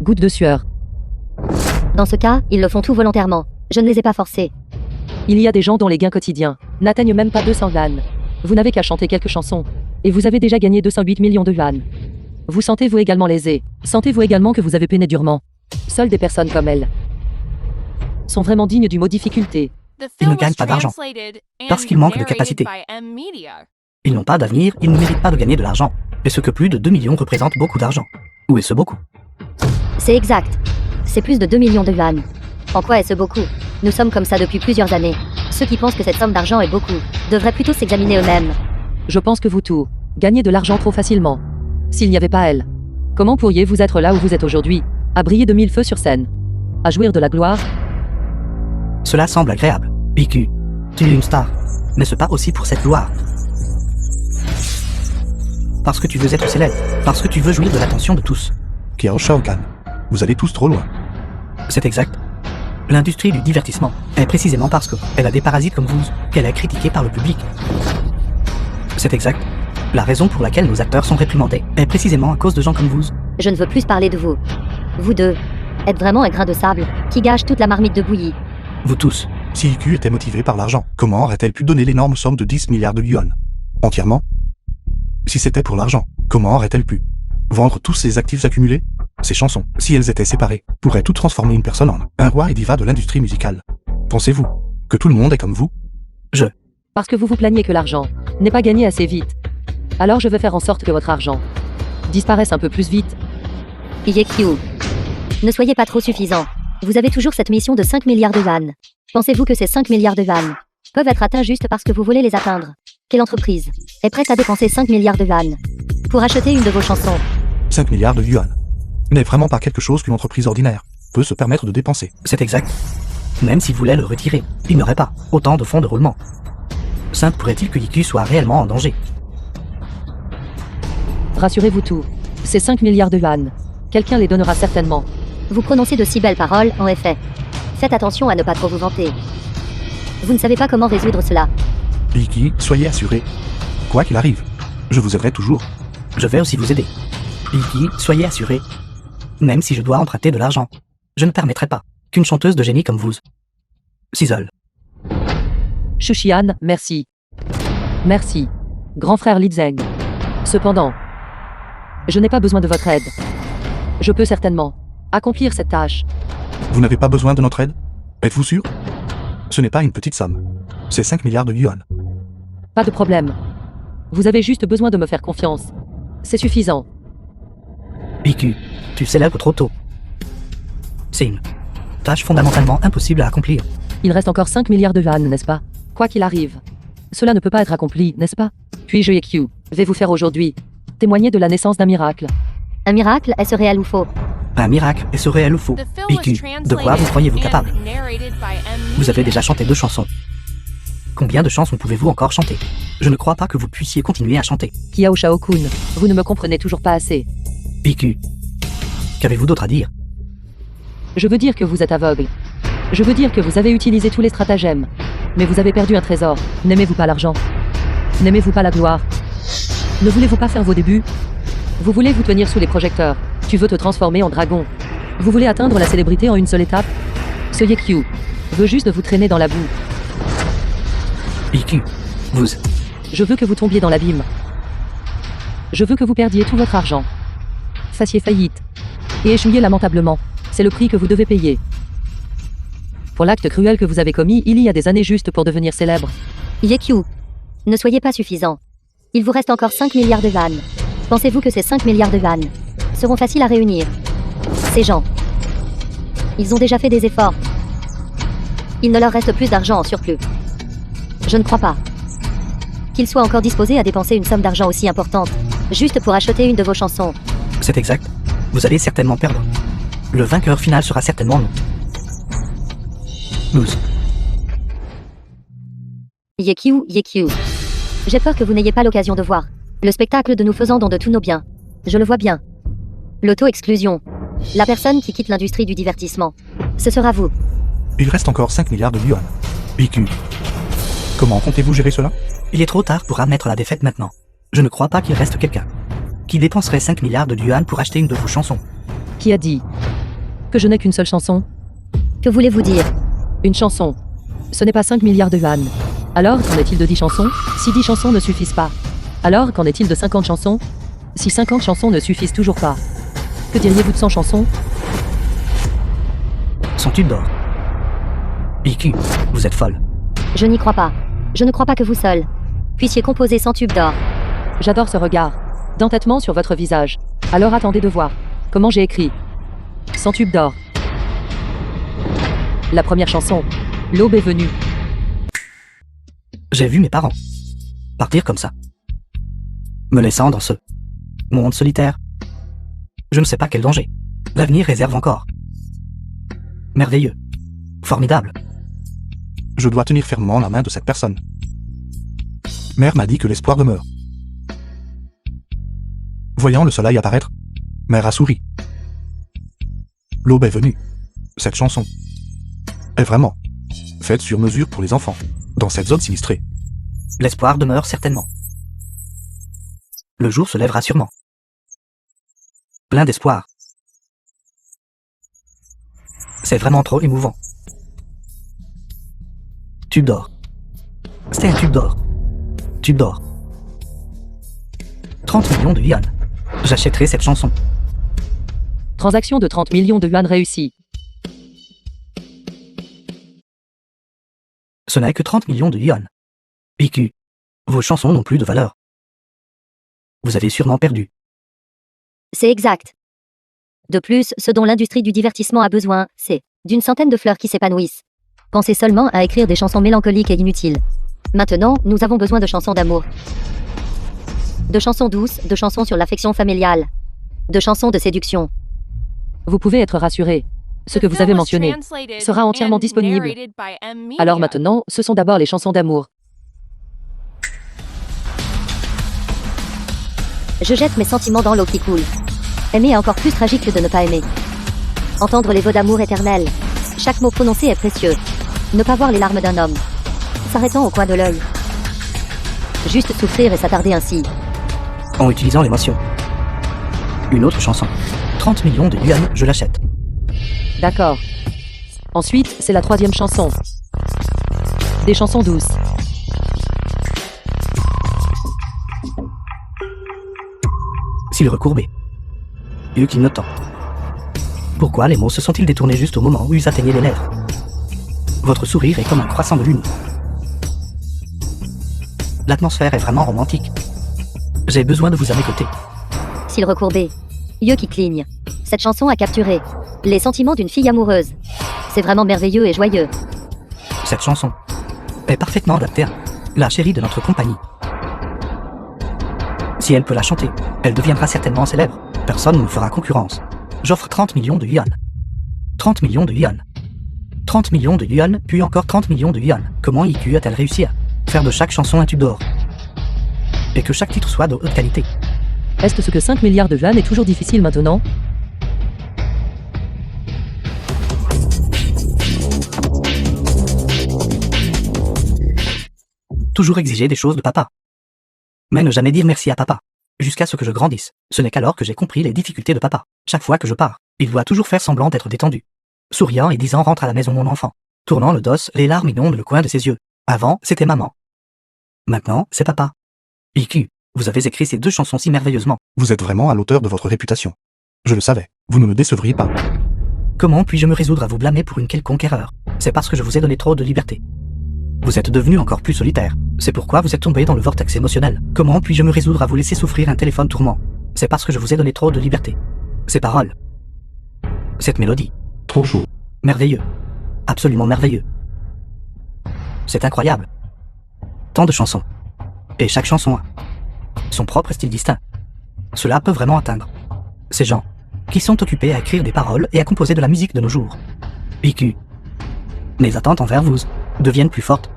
goutte de sueur. Dans ce cas, ils le font tout volontairement. Je ne les ai pas forcés. Il y a des gens dont les gains quotidiens n'atteignent même pas 200 yuan. Vous n'avez qu'à chanter quelques chansons. Et vous avez déjà gagné 208 millions de yuan. Vous sentez-vous également lésé? Sentez-vous également que vous avez peiné durement? Seules des personnes comme elle sont vraiment dignes du mot difficulté. Ils ne gagnent pas d'argent parce qu'ils manquent de capacité. Ils n'ont pas d'avenir, ils ne méritent pas de gagner de l'argent. Et ce que plus de 2 millions représente beaucoup d'argent. Où est ce beaucoup? C'est exact. C'est plus de 2 millions de yuan. En quoi est-ce beaucoup? Nous sommes comme ça depuis plusieurs années. Ceux qui pensent que cette somme d'argent est beaucoup devraient plutôt s'examiner eux-mêmes. Je pense que vous tous gagnez de l'argent trop facilement. S'il n'y avait pas elle, comment pourriez-vous être là où vous êtes aujourd'hui, à briller de mille feux sur scène, à jouir de la gloire? Cela semble agréable. PQ, tu es une star. N'est-ce pas aussi pour cette gloire? Parce que tu veux être célèbre, parce que tu veux jouir de l'attention de tous. Kiao Shao Kahn, vous allez tous trop loin. C'est exact. L'industrie du divertissement est précisément parce qu'elle a des parasites comme vous qu'elle est critiquée par le public. C'est exact. La raison pour laquelle nos acteurs sont réprimandés est précisément à cause de gens comme vous. Je ne veux plus parler de vous. Vous deux êtes vraiment un grain de sable qui gâche toute la marmite de bouillie. Vous tous. Si IQ était motivée par l'argent, comment aurait-elle pu donner l'énorme somme de 10 milliards de yuan? Entièrement? Si c'était pour l'argent, comment aurait-elle pu vendre tous ses actifs accumulés? Ces chansons, si elles étaient séparées, pourraient toutes transformer une personne en un roi et diva de l'industrie musicale. Pensez-vous que tout le monde est comme vous? Parce que vous vous plaignez que l'argent n'est pas gagné assez vite. Alors je vais faire en sorte que votre argent disparaisse un peu plus vite. Yekyu. Ne soyez pas trop suffisant. Vous avez toujours cette mission de 5 milliards de yuan. Pensez-vous que ces 5 milliards de yuan peuvent être atteints juste parce que vous voulez les atteindre? Quelle entreprise est prête à dépenser 5 milliards de yuan pour acheter une de vos chansons? 5 milliards de yuan n'est vraiment pas quelque chose qu'une entreprise ordinaire peut se permettre de dépenser. C'est exact. Même s'ils voulaient le retirer, il n'aurait pas autant de fonds de roulement. Simple pourrait-il que IQ soit réellement en danger? Rassurez-vous tous. Ces 5 milliards de yuan, quelqu'un les donnera certainement. Vous prononcez de si belles paroles, en effet. Faites attention à ne pas trop vous vanter. Vous ne savez pas comment résoudre cela. Iki, soyez assurés. Quoi qu'il arrive, je vous aiderai toujours. Je vais aussi vous aider. Iki, soyez assurés. Même si je dois emprunter de l'argent, je ne permettrai pas qu'une chanteuse de génie comme vous s'isole. Shushian, merci. Merci. Grand frère Li Zeng. Cependant, je n'ai pas besoin de votre aide. Je peux certainement accomplir cette tâche. Vous n'avez pas besoin de notre aide? Êtes-vous sûr? Ce n'est pas une petite somme. C'est 5 milliards de yuan. Pas de problème. Vous avez juste besoin de me faire confiance. C'est suffisant. IQ, tu célèbres trop tôt. C'est une tâche fondamentalement impossible à accomplir. Il reste encore 5 milliards de yuan, n'est-ce pas? Quoi qu'il arrive, cela ne peut pas être accompli, n'est-ce pas? Puis-je, Yekyu, vais vous faire aujourd'hui témoigner de la naissance d'un miracle. Un miracle, est-ce réel ou faux? Un miracle, est-ce réel ou faux? IQ, de quoi vous croyez-vous capable? Vous avez déjà chanté 2 chansons. Combien de chansons pouvez-vous encore chanter? Je ne crois pas que vous puissiez continuer à chanter. Kiao Shao-kun, vous ne me comprenez toujours pas assez. IQ, qu'avez-vous d'autre à dire? Je veux dire que vous êtes aveugle. Je veux dire que vous avez utilisé tous les stratagèmes Mais vous avez perdu un trésor. N'aimez-vous pas l'argent? N'aimez-vous pas la gloire? Ne voulez-vous pas faire vos débuts? Vous voulez vous tenir sous les projecteurs. Tu veux te transformer en dragon. Vous voulez atteindre la célébrité en une seule étape? Ce Yekyu veut juste vous traîner dans la boue. IQ, vous... Je veux que vous tombiez dans l'abîme. Je veux que vous perdiez tout votre argent. Fassiez faillite. Et échouiez lamentablement. C'est le prix que vous devez payer. Pour l'acte cruel que vous avez commis il y a des années juste pour devenir célèbre. Yekyu, ne soyez pas suffisant. Il vous reste encore 5 milliards de yuan. Pensez-vous que ces 5 milliards de yuan seront faciles à réunir? Ces gens, ils ont déjà fait des efforts. Il ne leur reste plus d'argent en surplus. Je ne crois pas qu'ils soient encore disposés à dépenser une somme d'argent aussi importante, juste pour acheter une de vos chansons. C'est exact. Vous allez certainement perdre. Le vainqueur final sera certainement nous. Nous. Yekyu, j'ai peur que vous n'ayez pas l'occasion de voir le spectacle de nous faisant don de tous nos biens. Je le vois bien. L'auto-exclusion. La personne qui quitte l'industrie du divertissement. Ce sera vous. Il reste encore 5 milliards de yuan. IQ. Comment comptez-vous gérer cela? Il est trop tard pour admettre la défaite maintenant. Je ne crois pas qu'il reste quelqu'un qui dépenserait 5 milliards de yuan pour acheter une de vos chansons. Qui a dit que je n'ai qu'une seule chanson? Que voulez-vous dire? Une chanson. Ce n'est pas 5 milliards de yuan. Alors, qu'en est-il de 10 chansons? Si 10 chansons ne suffisent pas. Alors, qu'en est-il de 50 chansons? Si 50 chansons ne suffisent toujours pas. Que diriez-vous de 100 chansons? Son tube d'or. IQ, vous êtes folle. Je n'y crois pas. Je ne crois pas que vous seul puissiez composer 100 tubes d'or. J'adore ce regard d'entêtement sur votre visage. Alors attendez de voir comment j'ai écrit 100 tubes d'or. La première chanson. L'aube est venue. J'ai vu mes parents partir comme ça, me laissant dans ce monde solitaire. Je ne sais pas quel danger l'avenir réserve encore. Merveilleux. Formidable. Je dois tenir fermement la main de cette personne. Mère m'a dit que l'espoir demeure. Voyant le soleil apparaître, Mère a souri. L'aube est venue. Cette chanson est vraiment faite sur mesure pour les enfants, dans cette zone sinistrée. L'espoir demeure certainement. Le jour se lèvera sûrement. Plein d'espoir. C'est vraiment trop émouvant. Tube d'or. C'est un tube d'or. Tube d'or. 30 millions de yuan. J'achèterai cette chanson. Transaction de 30 millions de yuan réussie. Ce n'est que 30 millions de yuan. IQ. Vos chansons n'ont plus de valeur. Vous avez sûrement perdu. C'est exact. De plus, ce dont l'industrie du divertissement a besoin, c'est d'une centaine de fleurs qui s'épanouissent. Pensez seulement à écrire des chansons mélancoliques et inutiles. Maintenant, nous avons besoin de chansons d'amour. De chansons douces, de chansons sur l'affection familiale. De chansons de séduction. Vous pouvez être rassuré. Ce que vous avez mentionné sera entièrement disponible. Alors maintenant, ce sont d'abord les chansons d'amour. Je jette mes sentiments dans l'eau qui coule. Aimer est encore plus tragique que de ne pas aimer. Entendre les vœux d'amour éternel. Chaque mot prononcé est précieux. Ne pas voir les larmes d'un homme s'arrêtant au coin de l'œil. Juste souffrir et s'attarder ainsi. En utilisant l'émotion. Une autre chanson. 30 millions de yuan, je l'achète. D'accord. Ensuite, c'est la troisième chanson. Des chansons douces. S'il recourbait. Eux qui notent. Pourquoi les mots se sont-ils détournés juste au moment où ils atteignaient les lèvres? Votre sourire est comme un croissant de lune. L'atmosphère est vraiment romantique. J'ai besoin de vous à mes côtés. S'il recourbait. Yeux qui clignent. Cette chanson a capturé les sentiments d'une fille amoureuse. C'est vraiment merveilleux et joyeux. Cette chanson est parfaitement adaptée à la chérie de notre compagnie. Si elle peut la chanter, elle deviendra certainement célèbre. Personne ne nous fera concurrence. J'offre 30 millions de yuan. 30 millions de yuan. 30 millions de yuan, puis encore 30 millions de yuan. Comment IQ a-t-elle réussi à faire de chaque chanson un tube d'or? Et que chaque titre soit de haute qualité. Est-ce que 5 milliards de yuan est toujours difficile maintenant? Toujours exiger des choses de papa. Mais ne jamais dire merci à papa. Jusqu'à ce que je grandisse. Ce n'est qu'alors que j'ai compris les difficultés de papa. Chaque fois que je pars, il doit toujours faire semblant d'être détendu. Souriant et disant rentre à la maison mon enfant. Tournant le dos, les larmes inondent le coin de ses yeux. Avant, c'était maman. Maintenant, c'est papa. IQ, vous avez écrit ces 2 chansons si merveilleusement. Vous êtes vraiment à l'auteur de votre réputation. Je le savais, vous ne me décevriez pas. Comment puis-je me résoudre à vous blâmer pour une quelconque erreur? C'est parce que je vous ai donné trop de liberté. Vous êtes devenu encore plus solitaire. C'est pourquoi vous êtes tombé dans le vortex émotionnel. Comment puis-je me résoudre à vous laisser souffrir un téléphone tourment? C'est parce que je vous ai donné trop de liberté. Ces paroles. Cette mélodie. Trop chaud. Merveilleux. Absolument merveilleux. C'est incroyable. Tant de chansons. Et chaque chanson a son propre style distinct. Cela peut vraiment atteindre ces gens qui sont occupés à écrire des paroles et à composer de la musique de nos jours. IQ. Mes attentes envers vous deviennent plus fortes.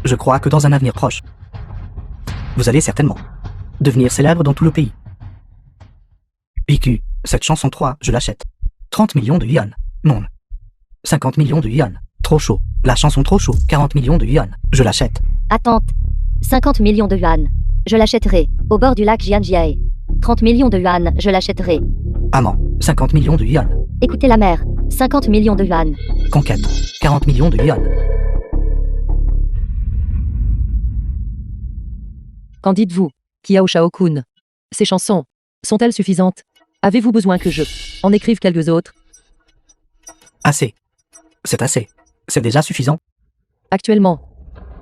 Je crois que dans un avenir proche, vous allez certainement devenir célèbre dans tout le pays. IQ, cette chanson 3, je l'achète. 30 millions de yuan. Non. 50 millions de yuan. Trop chaud. La chanson trop chaud. 40 millions de yuan. Je l'achète. Attente. 50 millions de yuan. Je l'achèterai. Au bord du lac Jianjiae. 30 millions de yuan. Je l'achèterai. Amant. 50 millions de yuan. Écoutez la mer. 50 millions de yuan. Conquête. 40 millions de yuan. Qu'en dites-vous, Kiao Shao-kun? Ces chansons sont-elles suffisantes? Avez-vous besoin que je en écrive quelques autres? Assez. C'est assez. C'est déjà suffisant. Actuellement,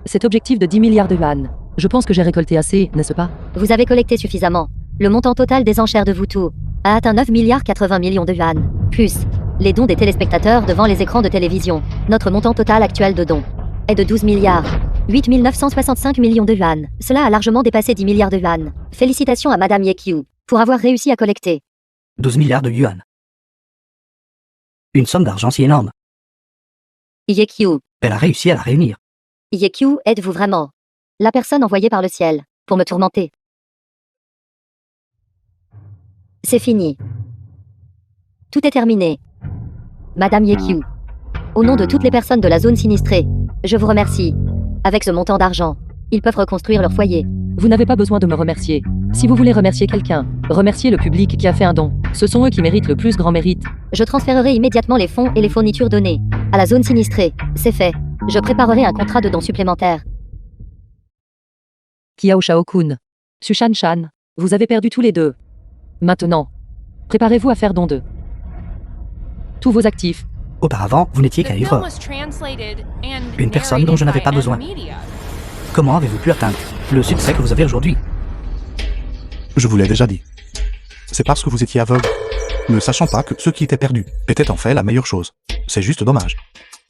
cet objectif de 10 milliards de yuan, je pense que j'ai récolté assez, n'est-ce pas? Vous avez collecté suffisamment. Le montant total des enchères de vous tout a atteint 9 milliards 80 millions de yuan. Plus les dons des téléspectateurs devant les écrans de télévision. Notre montant total actuel de dons est de 12 milliards 8 965 millions de yuan. Cela a largement dépassé 10 milliards de yuan. Félicitations à Madame Yekyu pour avoir réussi à collecter 12 milliards de yuan. Une somme d'argent si énorme. Yekyu. Elle a réussi à la réunir. Yekyu, êtes-vous vraiment la personne envoyée par le ciel pour me tourmenter? C'est fini. Tout est terminé. Madame Yekyu, au nom de toutes les personnes de la zone sinistrée, je vous remercie. Avec ce montant d'argent, ils peuvent reconstruire leur foyer. Vous n'avez pas besoin de me remercier. Si vous voulez remercier quelqu'un, remerciez le public qui a fait un don. Ce sont eux qui méritent le plus grand mérite. Je transférerai immédiatement les fonds et les fournitures données à la zone sinistrée. C'est fait. Je préparerai un contrat de dons supplémentaire. Kiao Shao-kun. Sushan Shan, vous avez perdu tous les deux. Maintenant, préparez-vous à faire don de tous vos actifs. Auparavant, vous n'étiez The qu'un film livreur. was translated and Une personne dont je n'avais pas narrated by besoin. Media. Comment avez-vous pu atteindre le succès que vous avez aujourd'hui? Je vous l'ai déjà dit. C'est parce que vous étiez aveugle, ne sachant pas que ce qui était perdu était en fait la meilleure chose. C'est juste dommage.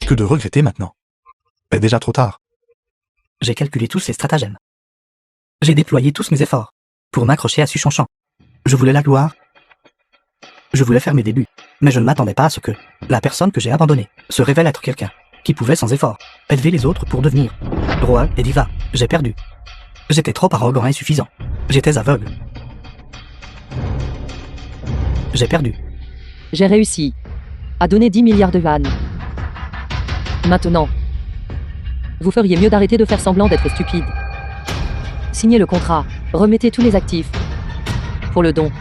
Que de regretter maintenant. C'est déjà trop tard. J'ai calculé tous ces stratagèmes. J'ai déployé tous mes efforts pour m'accrocher à Suchanchan. Je voulais la gloire. Je voulais faire mes débuts. Mais je ne m'attendais pas à ce que la personne que j'ai abandonnée se révèle être quelqu'un qui pouvait sans effort élever les autres pour devenir roi et diva. J'ai perdu. J'étais trop arrogant et insuffisant. J'étais aveugle. J'ai perdu. J'ai réussi à donner 10 milliards de yuan. Maintenant, vous feriez mieux d'arrêter de faire semblant d'être stupide. Signez le contrat, remettez tous les actifs pour le don.